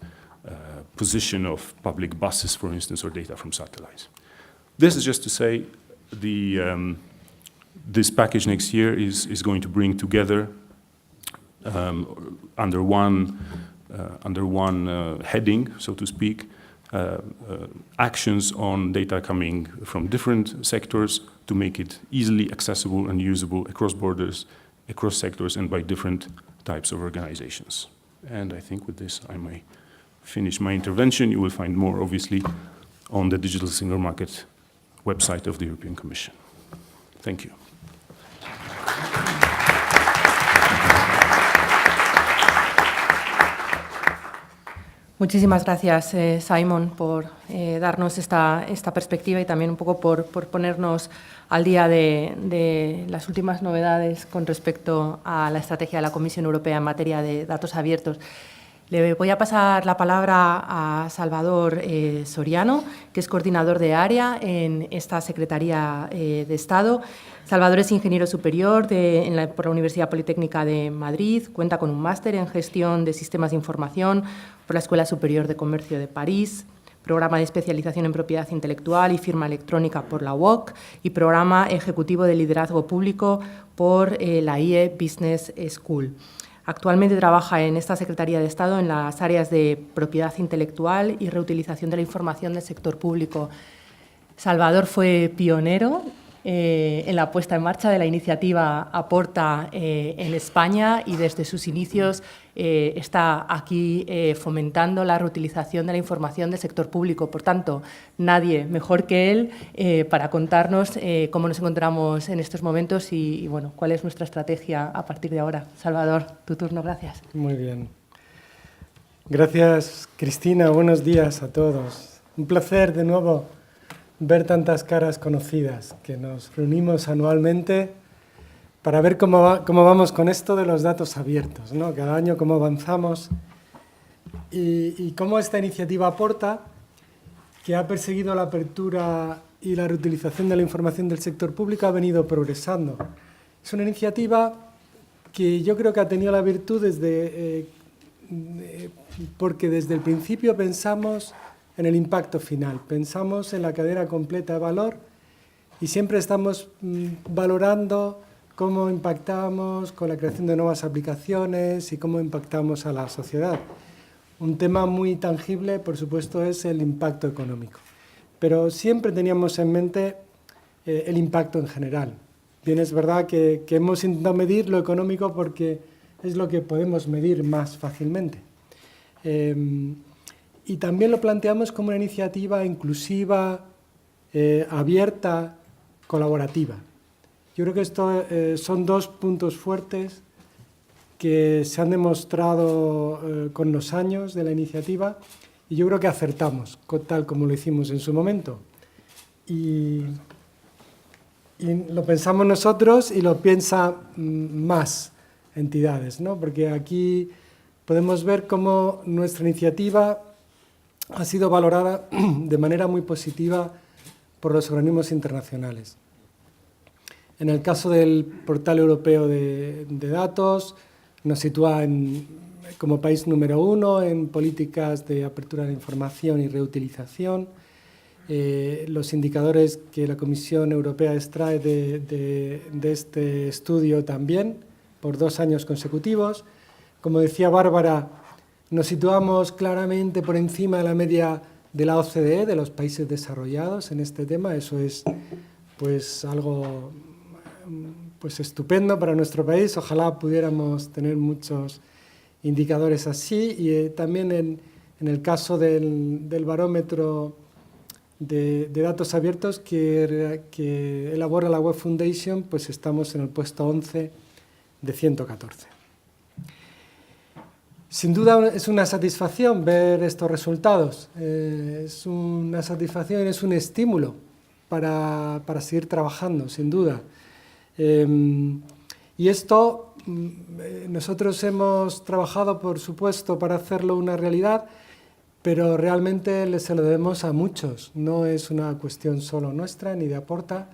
position of public buses, for instance, or data from satellites. This is just to say this package next year is going to bring together under one heading, so to speak, actions on data coming from different sectors to make it easily accessible and usable across borders, across sectors, and by different types of organizations. And I think with this I may finish my intervention. You will find more, obviously, on the Digital Single Market website of the European Commission. Thank you. Muchísimas gracias, Simon, por darnos esta perspectiva y también un poco por ponernos al día de las últimas novedades con respecto a la estrategia de la Comisión Europea en materia de datos abiertos. Le voy a pasar la palabra a Salvador Soriano, que es coordinador de área en esta Secretaría de Estado. Salvador es ingeniero superior por la Universidad Politécnica de Madrid, cuenta con un máster en gestión de sistemas de información por la Escuela Superior de Comercio de París, programa de especialización en propiedad intelectual y firma electrónica por la UOC y programa ejecutivo de liderazgo público por la IE Business School. Actualmente trabaja en esta Secretaría de Estado en las áreas de propiedad intelectual y reutilización de la información del sector público. Salvador fue pionero en la puesta en marcha de la iniciativa Aporta en España y desde sus inicios está aquí fomentando la reutilización de la información del sector público. Por tanto, nadie mejor que él para contarnos cómo nos encontramos en estos momentos y bueno, cuál es nuestra estrategia a partir de ahora. Salvador, tu turno, gracias. Muy bien. Gracias, Cristina. Buenos días a todos. Un placer de nuevo ver tantas caras conocidas, que nos reunimos anualmente para ver cómo vamos con esto de los datos abiertos, ¿no? Cada año cómo avanzamos y cómo esta iniciativa Aporta, que ha perseguido la apertura y la reutilización de la información del sector público, ha venido progresando. Es una iniciativa que yo creo que ha tenido la virtud porque desde el principio pensamos en el impacto final, pensamos en la cadena completa de valor y siempre estamos valorando cómo impactamos con la creación de nuevas aplicaciones y cómo impactamos a la sociedad. Un tema muy tangible, por supuesto, es el impacto económico, pero siempre teníamos en mente el impacto en general. Bien, es verdad que hemos intentado medir lo económico porque es lo que podemos medir más fácilmente. Y también lo planteamos como una iniciativa inclusiva, abierta, colaborativa. Yo creo que estos son dos puntos fuertes que se han demostrado con los años de la iniciativa y yo creo que acertamos, tal como lo hicimos en su momento. Y lo pensamos nosotros y lo piensan más entidades, ¿no? Porque aquí podemos ver cómo nuestra iniciativa ha sido valorada de manera muy positiva por los organismos internacionales. En el caso del portal europeo de datos, nos sitúa como país número 1 en políticas de apertura de información y reutilización. Los indicadores que la Comisión Europea extrae de este estudio también, por 2 años consecutivos. Como decía Bárbara, nos situamos claramente por encima de la media de la OCDE, de los países desarrollados en este tema. Eso es pues, algo pues, estupendo para nuestro país. Ojalá pudiéramos tener muchos indicadores así. Y también en el caso del barómetro de datos abiertos que elabora la Web Foundation, pues estamos en el puesto 11 de 114. Sin duda es una satisfacción ver estos resultados, es una satisfacción, es un estímulo para seguir trabajando, sin duda. Y esto nosotros hemos trabajado, por supuesto, para hacerlo una realidad, pero realmente se lo debemos a muchos. No es una cuestión solo nuestra ni de Aporta,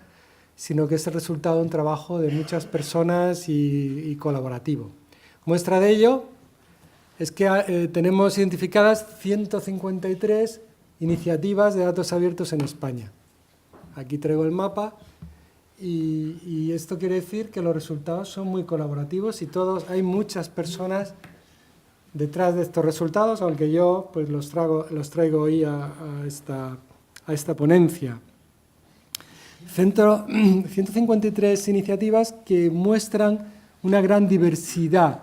sino que es el resultado de un trabajo de muchas personas y colaborativo. Muestra de ello es que tenemos identificadas 153 iniciativas de datos abiertos en España. Aquí traigo el mapa y esto quiere decir que los resultados son muy colaborativos y hay muchas personas detrás de estos resultados, aunque yo pues, los traigo hoy a esta ponencia. 153 iniciativas que muestran una gran diversidad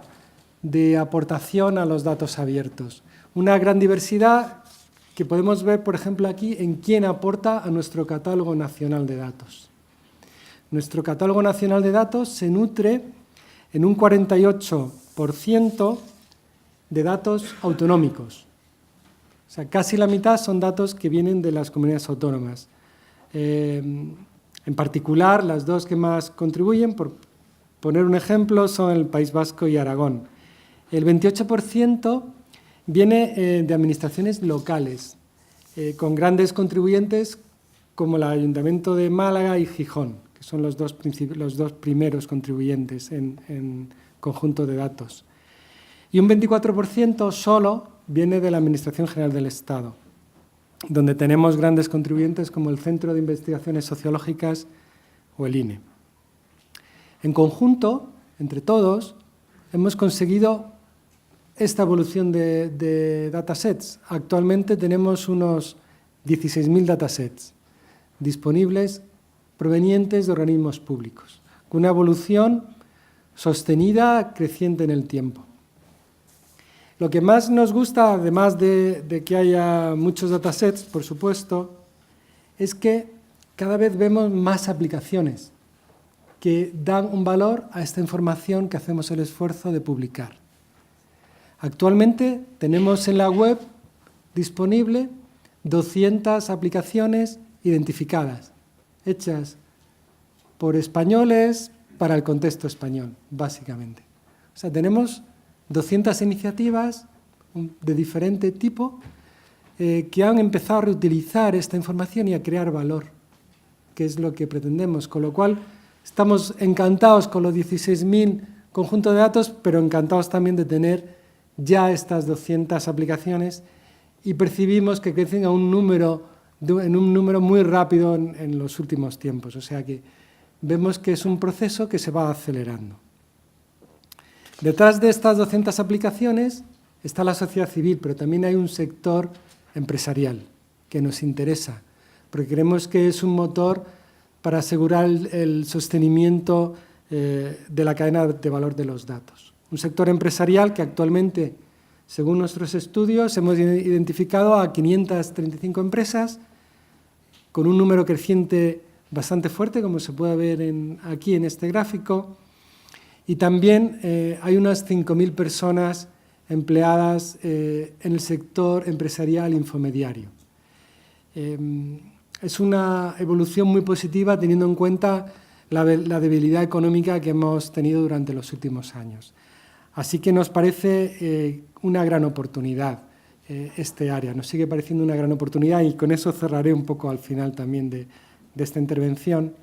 de aportación a los datos abiertos. Una gran diversidad que podemos ver, por ejemplo, aquí en quién aporta a nuestro catálogo nacional de datos. Nuestro catálogo nacional de datos se nutre en un 48% de datos autonómicos. sea, casi la mitad son datos que vienen de las comunidades autónomas. En particular, las dos que más contribuyen, por poner un ejemplo, son el País Vasco y Aragón. El 28% viene de administraciones locales, con grandes contribuyentes como el Ayuntamiento de Málaga y Gijón, que son los dos primeros contribuyentes en conjunto de datos. Y un 24% solo viene de la Administración General del Estado, donde tenemos grandes contribuyentes como el Centro de Investigaciones Sociológicas o el INE. En conjunto, entre todos, hemos conseguido esta evolución de datasets. Actualmente tenemos unos 16.000 datasets disponibles provenientes de organismos públicos, con una evolución sostenida, creciente en el tiempo. Lo que más nos gusta, además de que haya muchos datasets, por supuesto, es que cada vez vemos más aplicaciones que dan un valor a esta información que hacemos el esfuerzo de publicar. Actualmente tenemos en la web disponible 200 aplicaciones identificadas, hechas por españoles para el contexto español, básicamente. O sea, tenemos 200 iniciativas de diferente tipo que han empezado a reutilizar esta información y a crear valor, que es lo que pretendemos, con lo cual estamos encantados con los 16.000 conjuntos de datos, pero encantados también de tener ya estas 200 aplicaciones y percibimos que crecen en un número muy rápido en los últimos tiempos. O sea que vemos que es un proceso que se va acelerando. Detrás de estas 200 aplicaciones está la sociedad civil, pero también hay un sector empresarial que nos interesa, porque creemos que es un motor para asegurar el sostenimiento de la cadena de valor de los datos. Un sector empresarial que actualmente, según nuestros estudios, hemos identificado a 535 empresas, con un número creciente bastante fuerte, como se puede ver aquí en este gráfico, y también hay unas 5.000 personas empleadas en el sector empresarial infomediario. Es una evolución muy positiva teniendo en cuenta la debilidad económica que hemos tenido durante los últimos años. Así que nos parece una gran oportunidad este área, nos sigue pareciendo una gran oportunidad y con eso cerraré un poco al final también de esta intervención.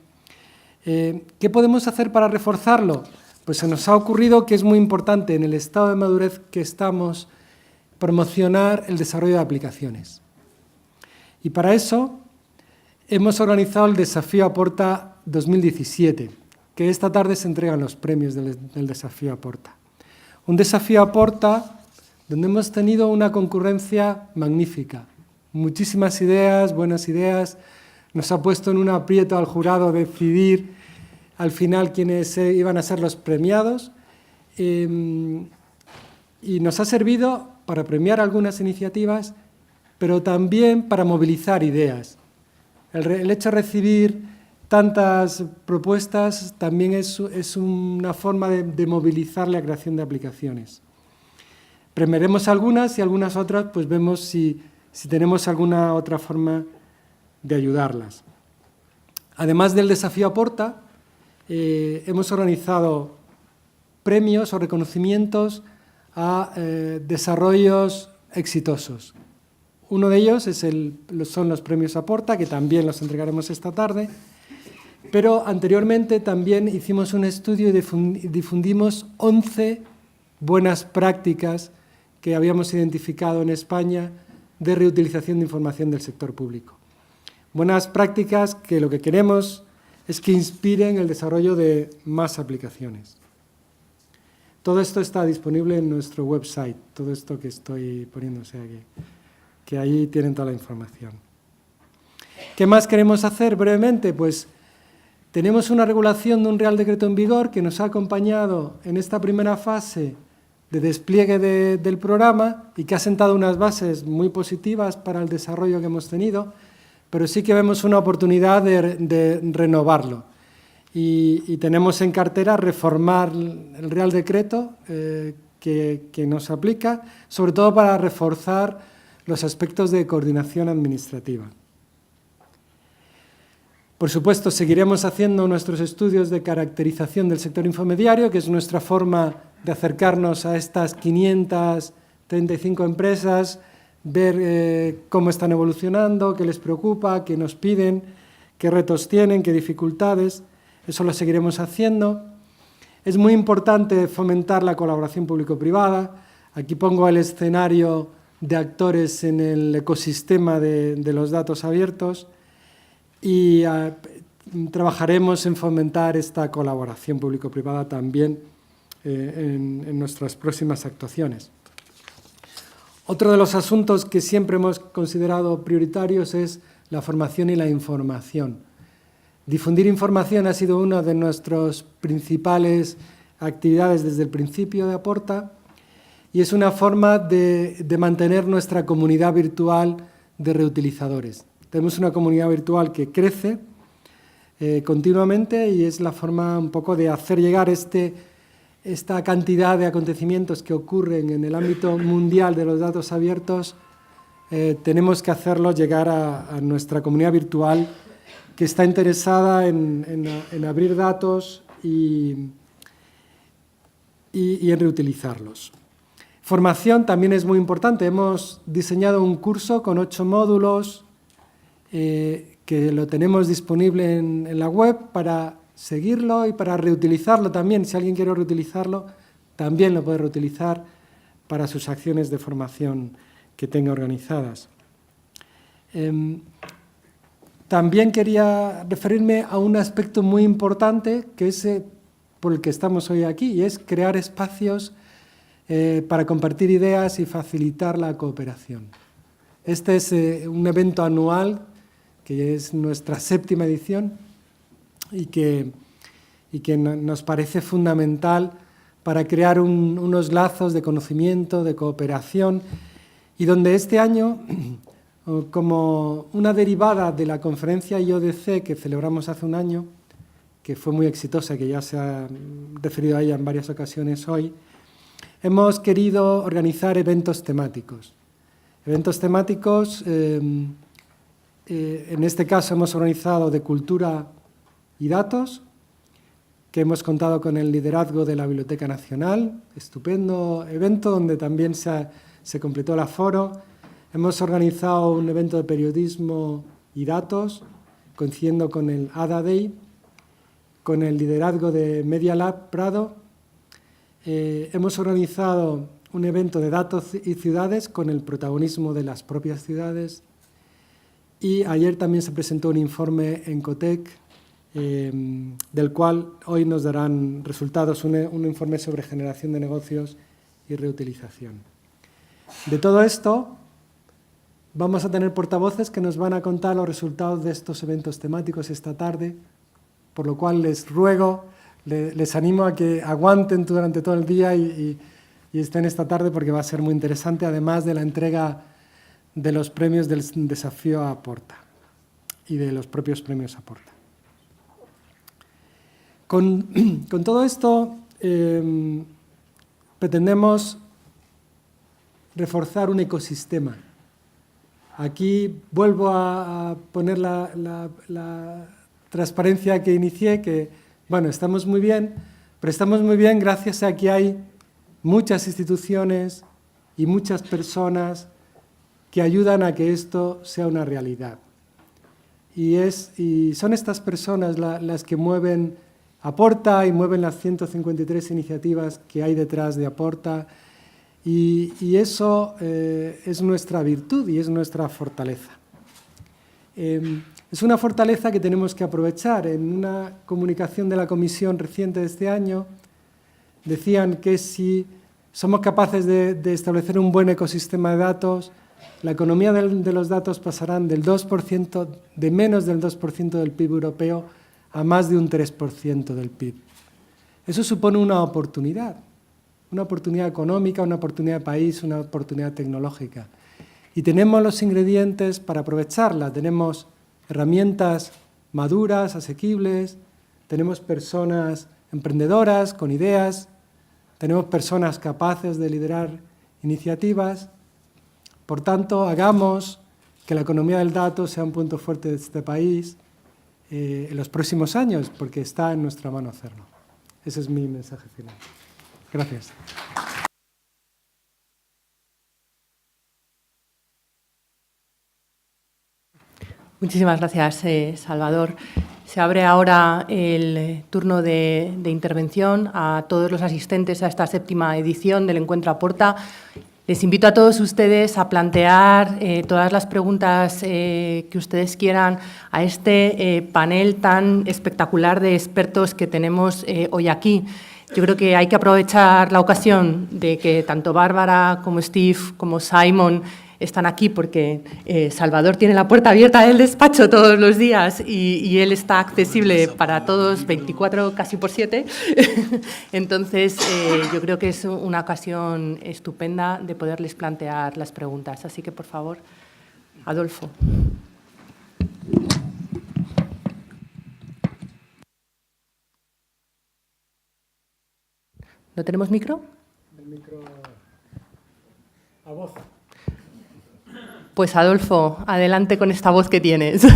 ¿Qué podemos hacer para reforzarlo? Pues se nos ha ocurrido que es muy importante en el estado de madurez que estamos promocionar el desarrollo de aplicaciones. Y para eso hemos organizado el Desafío Aporta 2017, que esta tarde se entregan los premios del Desafío Aporta. Un Desafío Aporta donde hemos tenido una concurrencia magnífica, muchísimas ideas, buenas ideas, nos ha puesto en un aprieto al jurado decidir al final quiénes iban a ser los premiados y nos ha servido para premiar algunas iniciativas, pero también para movilizar ideas. El hecho de recibir tantas propuestas también es una forma de movilizar la creación de aplicaciones. Premiaremos algunas y algunas otras, pues vemos si tenemos alguna otra forma de ayudarlas. Además del Desafío Aporta, hemos organizado premios o reconocimientos a desarrollos exitosos. Uno de ellos son los premios Aporta, que también los entregaremos esta tarde, pero anteriormente también hicimos un estudio y difundimos 11 buenas prácticas que habíamos identificado en España de reutilización de información del sector público. Buenas prácticas que lo que queremos es que inspiren el desarrollo de más aplicaciones. Todo esto está disponible en nuestro website, todo esto que estoy poniendo, o sea que ahí tienen toda la información. ¿Qué más queremos hacer brevemente? Pues tenemos una regulación de un Real Decreto en vigor que nos ha acompañado en esta primera fase de despliegue del programa y que ha sentado unas bases muy positivas para el desarrollo que hemos tenido, pero sí que vemos una oportunidad de renovarlo. Y tenemos en cartera reformar el Real Decreto que nos aplica, sobre todo para reforzar los aspectos de coordinación administrativa. Por supuesto, seguiremos haciendo nuestros estudios de caracterización del sector infomediario, que es nuestra forma de acercarnos a estas 535 empresas, ver cómo están evolucionando, qué les preocupa, qué nos piden, qué retos tienen, qué dificultades. Eso lo seguiremos haciendo. Es muy importante fomentar la colaboración público-privada. Aquí pongo el escenario de actores en el ecosistema de los datos abiertos y trabajaremos en fomentar esta colaboración público-privada también en nuestras próximas actuaciones. Otro de los asuntos que siempre hemos considerado prioritarios es la formación y la información. Difundir información ha sido una de nuestras principales actividades desde el principio de Aporta y es una forma de mantener nuestra comunidad virtual de reutilizadores. Tenemos una comunidad virtual que crece continuamente y es la forma un poco de hacer llegar esta cantidad de acontecimientos que ocurren en el ámbito mundial de los datos abiertos. Tenemos que hacerlo llegar a nuestra comunidad virtual que está interesada en abrir datos y en reutilizarlos. Formación también es muy importante. Hemos diseñado un curso con 8 módulos que lo tenemos disponible en la web para seguirlo y para reutilizarlo también. Si alguien quiere reutilizarlo, también lo puede reutilizar para sus acciones de formación que tenga organizadas. También quería referirme a un aspecto muy importante que es por el que estamos hoy aquí, y es crear espacios para compartir ideas y facilitar la cooperación. Este es un evento anual, que es nuestra 7ª edición, y que nos parece fundamental para crear unos lazos de conocimiento, de cooperación, y donde este año, como una derivada de la conferencia IODC que celebramos hace un año, que fue muy exitosa, que ya se ha referido a ella en varias ocasiones hoy, hemos querido organizar eventos temáticos. Eventos temáticos, en este caso hemos organizado de cultura y datos, que hemos contado con el liderazgo de la Biblioteca Nacional, estupendo evento donde también se completó el aforo. Hemos organizado un evento de periodismo y datos, coincidiendo con el ADA Day, con el liderazgo de Media Lab Prado. Hemos organizado un evento de datos y ciudades con el protagonismo de las propias ciudades. Y ayer también se presentó un informe en Cotec, del cual hoy nos darán resultados, un informe sobre generación de negocios y reutilización. De todo esto, vamos a tener portavoces que nos van a contar los resultados de estos eventos temáticos esta tarde, por lo cual les ruego, les animo a que aguanten durante todo el día y estén esta tarde porque va a ser muy interesante, además de la entrega de los premios del desafío Aporta y de los propios premios Aporta. Con todo esto pretendemos reforzar un ecosistema. Aquí vuelvo a poner la transparencia que inicié, que bueno, estamos muy bien, pero estamos muy bien gracias a que hay muchas instituciones y muchas personas que ayudan a que esto sea una realidad. Y son estas personas las que mueven Aporta y mueven las 153 iniciativas que hay detrás de Aporta, y eso es nuestra virtud y es nuestra fortaleza. Es una fortaleza que tenemos que aprovechar. En una comunicación de la Comisión reciente de este año decían que si somos capaces de establecer un buen ecosistema de datos, la economía de los datos pasarán del 2%, de menos del 2% del PIB europeo a más de un 3% del PIB. Eso supone una oportunidad económica, una oportunidad de país, una oportunidad tecnológica. Y tenemos los ingredientes para aprovecharla. Tenemos herramientas maduras, asequibles, tenemos personas emprendedoras con ideas, tenemos personas capaces de liderar iniciativas, Por tanto, hagamos que la economía del dato sea un punto fuerte de este país en los próximos años, porque está en nuestra mano hacerlo. Ese es mi mensaje final. Gracias. Muchísimas gracias, Salvador. Se abre ahora el turno de intervención a todos los asistentes a esta 7ª edición del Encuentro Aporta. Les invito a todos ustedes a plantear todas las preguntas que ustedes quieran a este panel tan espectacular de expertos que tenemos hoy aquí. Yo creo que hay que aprovechar la ocasión de que tanto Bárbara como Steve como Simon están aquí porque Salvador tiene la puerta abierta del despacho todos los días y él está accesible para todos 24 casi por 7. Entonces, yo creo que es una ocasión estupenda de poderles plantear las preguntas. Así que, por favor, Adolfo. ¿No tenemos micro? El micro a voz. Pues Adolfo, adelante con esta voz que tienes.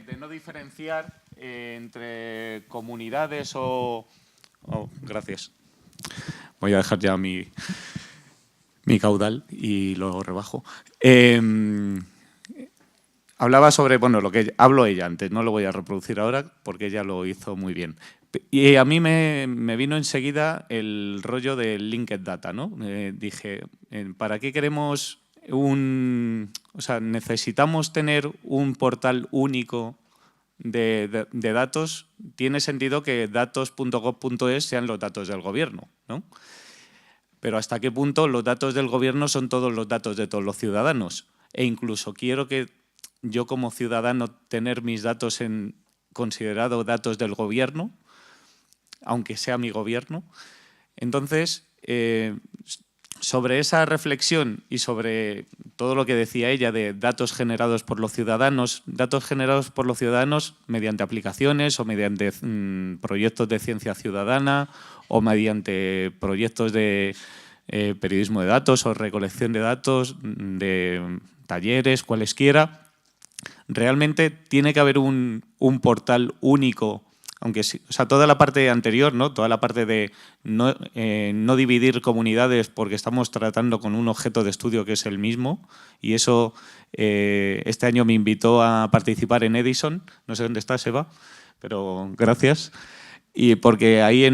De no diferenciar entre comunidades o... gracias. Voy a dejar ya mi caudal y lo rebajo. Hablaba sobre, bueno, lo que habló ella antes, no lo voy a reproducir ahora porque ella lo hizo muy bien. Y a mí me vino enseguida el rollo del linked data, ¿no? Dije, ¿para qué queremos o sea, necesitamos tener un portal único de datos? Tiene sentido que datos.gob.es sean los datos del gobierno, ¿no? Pero ¿hasta qué punto los datos del gobierno son todos los datos de todos los ciudadanos? E incluso quiero que yo como ciudadano tener mis datos considerado datos del gobierno, aunque sea mi gobierno. Entonces, sobre esa reflexión y sobre todo lo que decía ella de datos generados por los ciudadanos mediante aplicaciones o mediante proyectos de ciencia ciudadana o mediante proyectos de periodismo de datos o recolección de datos, de talleres, cualesquiera, realmente tiene que haber un portal único. Aunque sí, o sea, toda la parte anterior, ¿no? Toda la parte de no dividir comunidades porque estamos tratando con un objeto de estudio que es el mismo, y eso este año me invitó a participar en Edison, no sé dónde está Seba, pero gracias. Y porque ahí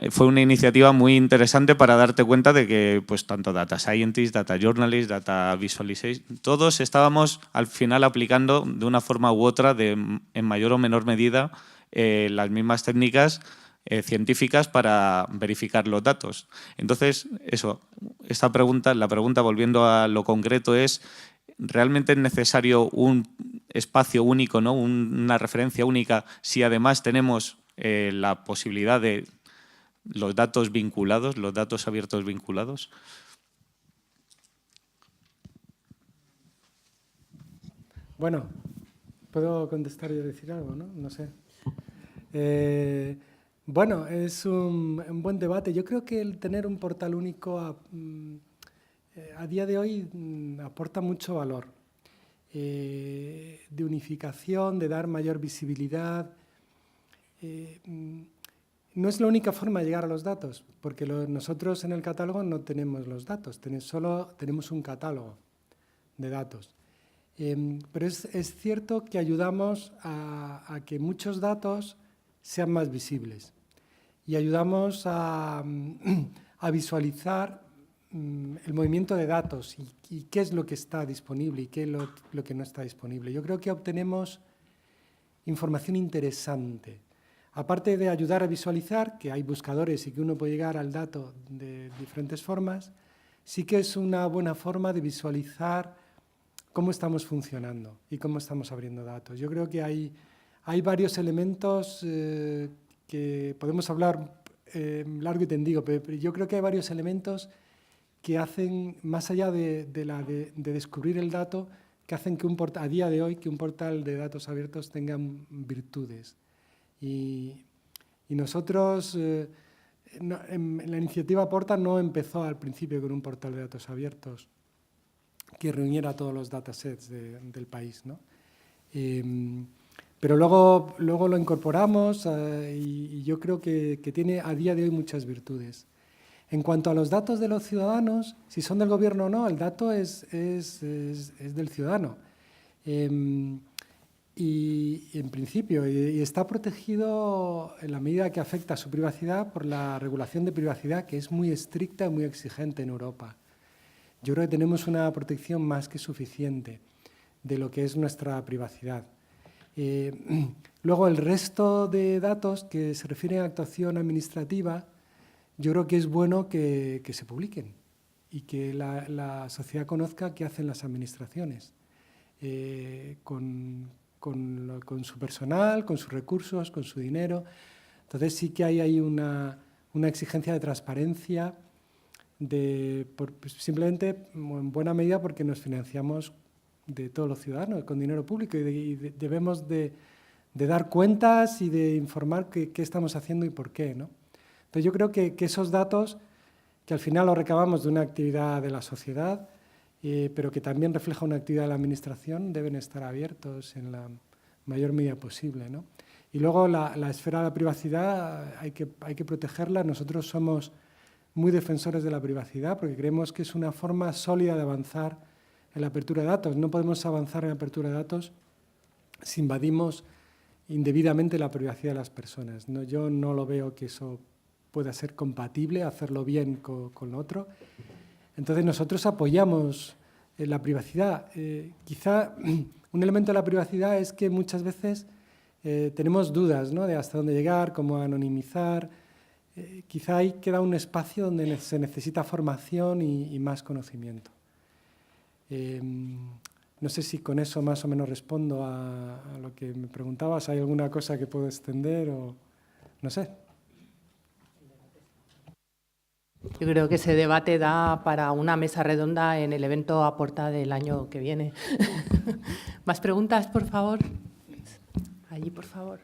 fue una iniciativa muy interesante para darte cuenta de que pues tanto data scientists, data journalists, data visualization, todos estábamos al final aplicando de una forma u otra, en mayor o menor medida, las mismas técnicas científicas para verificar los datos. Entonces, la pregunta, volviendo a lo concreto, es: ¿realmente es necesario un espacio único, ¿no? Una referencia única, si además tenemos la posibilidad de los datos vinculados, los datos abiertos vinculados? Bueno, puedo contestar y decir algo, ¿no? No sé. Bueno, es un buen debate. Yo creo que el tener un portal único a día de hoy aporta mucho valor de unificación, de dar mayor visibilidad. No es la única forma de llegar a los datos, porque nosotros en el catálogo no tenemos los datos, solo tenemos un catálogo de datos. Pero es cierto que ayudamos a que muchos datos sean más visibles y ayudamos a visualizar el movimiento de datos y qué es lo que está disponible y qué es lo que no está disponible. Yo creo que obtenemos información interesante. aparte de ayudar a visualizar, que hay buscadores y que uno puede llegar al dato de diferentes formas, sí que es una buena forma de visualizar cómo estamos funcionando y cómo estamos abriendo datos. Yo creo que hay varios elementos que podemos hablar largo y tendido, pero yo creo que hay varios elementos que hacen, más allá de descubrir el dato, que hacen que a día de hoy que un portal de datos abiertos tenga virtudes. Y nosotros, la iniciativa Aporta no empezó al principio con un portal de datos abiertos que reuniera todos los datasets del país, ¿no? Pero luego lo incorporamos y yo creo que tiene a día de hoy muchas virtudes. En cuanto a los datos de los ciudadanos, si son del gobierno o no, el dato es del ciudadano. Y en principio, y está protegido en la medida que afecta a su privacidad por la regulación de privacidad, que es muy estricta y muy exigente en Europa. Yo creo que tenemos una protección más que suficiente de lo que es nuestra privacidad. Luego, el resto de datos que se refieren a actuación administrativa, yo creo que es bueno que se publiquen y que la sociedad conozca qué hacen las administraciones con su personal, con sus recursos, con su dinero. Entonces sí que hay ahí una exigencia de transparencia, simplemente en buena medida porque nos financiamos de todos los ciudadanos con dinero público y debemos de dar cuentas y de informar qué estamos haciendo y por qué, ¿no? Entonces yo creo que esos datos, que al final los recabamos de una actividad de la sociedad, pero que también refleja una actividad de la administración, deben estar abiertos en la mayor medida posible, ¿no? Y luego la esfera de la privacidad hay que protegerla. Nosotros somos muy defensores de la privacidad porque creemos que es una forma sólida de avanzar en la apertura de datos. No podemos avanzar en la apertura de datos si invadimos indebidamente la privacidad de las personas. No, yo no lo veo que eso pueda ser compatible, hacerlo bien con lo otro. Entonces nosotros apoyamos la privacidad. Quizá un elemento de la privacidad es que muchas veces tenemos dudas, ¿no?, de hasta dónde llegar, cómo anonimizar. Quizá ahí queda un espacio donde se necesita formación y más conocimiento. No sé si con eso más o menos respondo a lo que me preguntabas. ¿Hay alguna cosa que puedo extender o no sé? Yo creo que ese debate da para una mesa redonda en el evento Aporta del año que viene. ¿Más preguntas, por favor? Allí, por favor.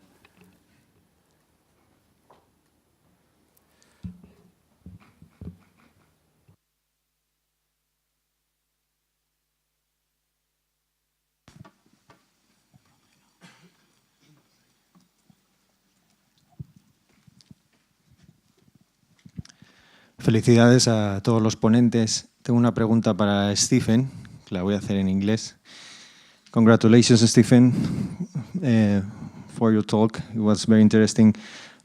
Felicidades a todos los ponentes. Tengo una pregunta para Stephen, que la voy a hacer en inglés. Congratulations, Stephen, for your talk. It was very interesting.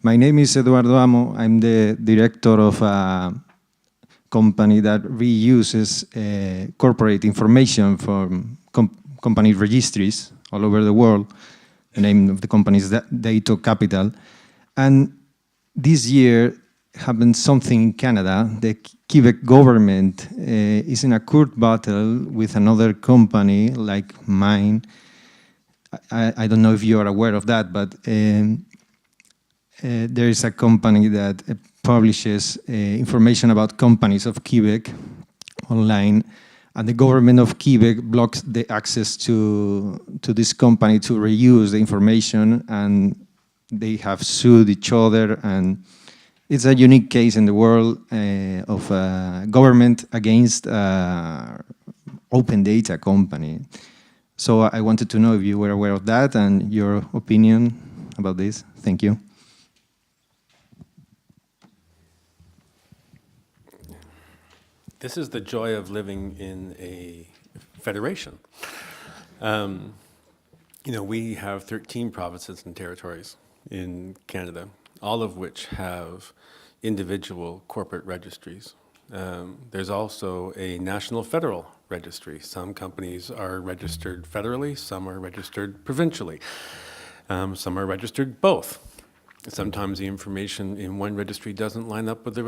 My name is Eduardo Amo. I'm the director of a company that reuses corporate information from company registries all over the world. The name of the company is Data Capital. And this year, happened something in Canada. The Quebec government is in a court battle with another company like mine. I don't know if you are aware of that, but there is a company that publishes information about companies of Quebec online, and the government of Quebec blocks the access to this company to reuse the information, and they have sued each other, and it's a unique case in the world of government against open data company. So I wanted to know if you were aware of that and your opinion about this. Thank you. This is the joy of living in a federation. We have 13 provinces and territories in Canada, all of which have individual corporate registries. There's also a national federal registry. Some companies are registered federally, some are registered provincially, some are registered both. Sometimes the information in one registry doesn't line up with the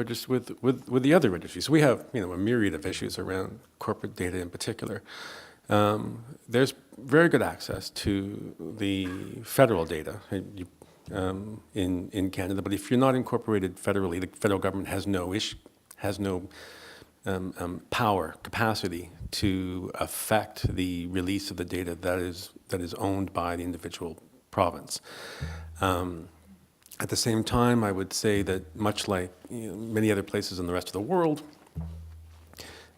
with the other registry. So we have, you know, a myriad of issues around corporate data in particular. There's very good access to the federal data in Canada, but if you're not incorporated federally, the federal government has no power, capacity to affect the release of the data that is owned by the individual province. At the same time, I would say that much like, you know, many other places in the rest of the world,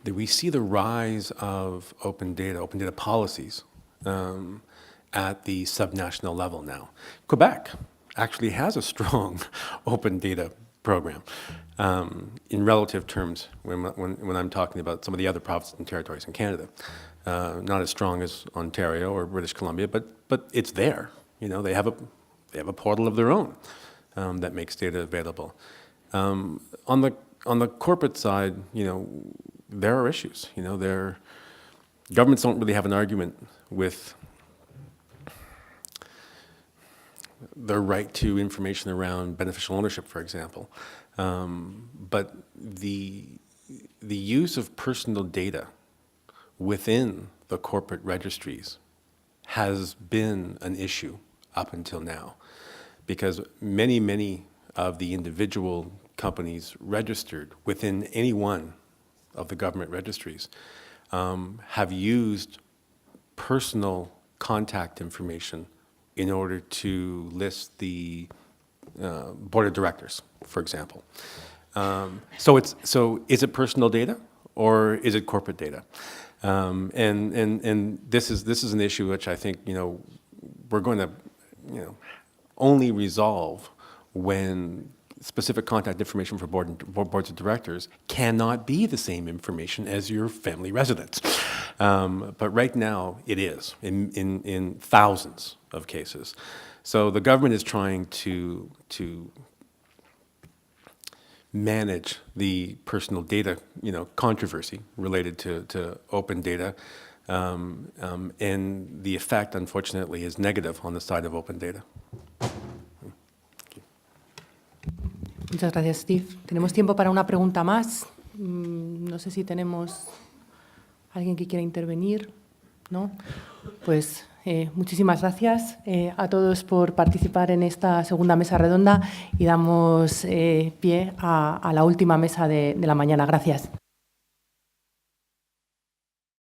that we see the rise of open data policies at the subnational level now. Quebec actually has a strong open data program in relative terms when I'm talking about some of the other provinces and territories in Canada. Not as strong as Ontario or British Columbia, but it's there. You know, they have a portal of their own that makes data available. On the corporate side, you know, there are issues. You know, governments don't really have an argument with the right to information around beneficial ownership, for example. But the use of personal data within the corporate registries has been an issue up until now, because many of the individual companies registered within any one of the government registries have used personal contact information in order to list the board of directors, for example. So is it personal data or is it corporate data? And this is an issue which I think, you know, we're going to, you know, only resolve when specific contact information for boards of directors cannot be the same information as your family residence. But right now it is in thousands of cases. So the government is trying to manage the personal data, you know, controversy related to open data, and the effect, unfortunately, is negative on the side of open data. Muchas gracias, Steve. Tenemos tiempo para una pregunta más. No sé si tenemos alguien que quiera intervenir, ¿no? Pues muchísimas gracias a todos por participar en esta segunda mesa redonda y damos pie a la última mesa de la mañana. Gracias.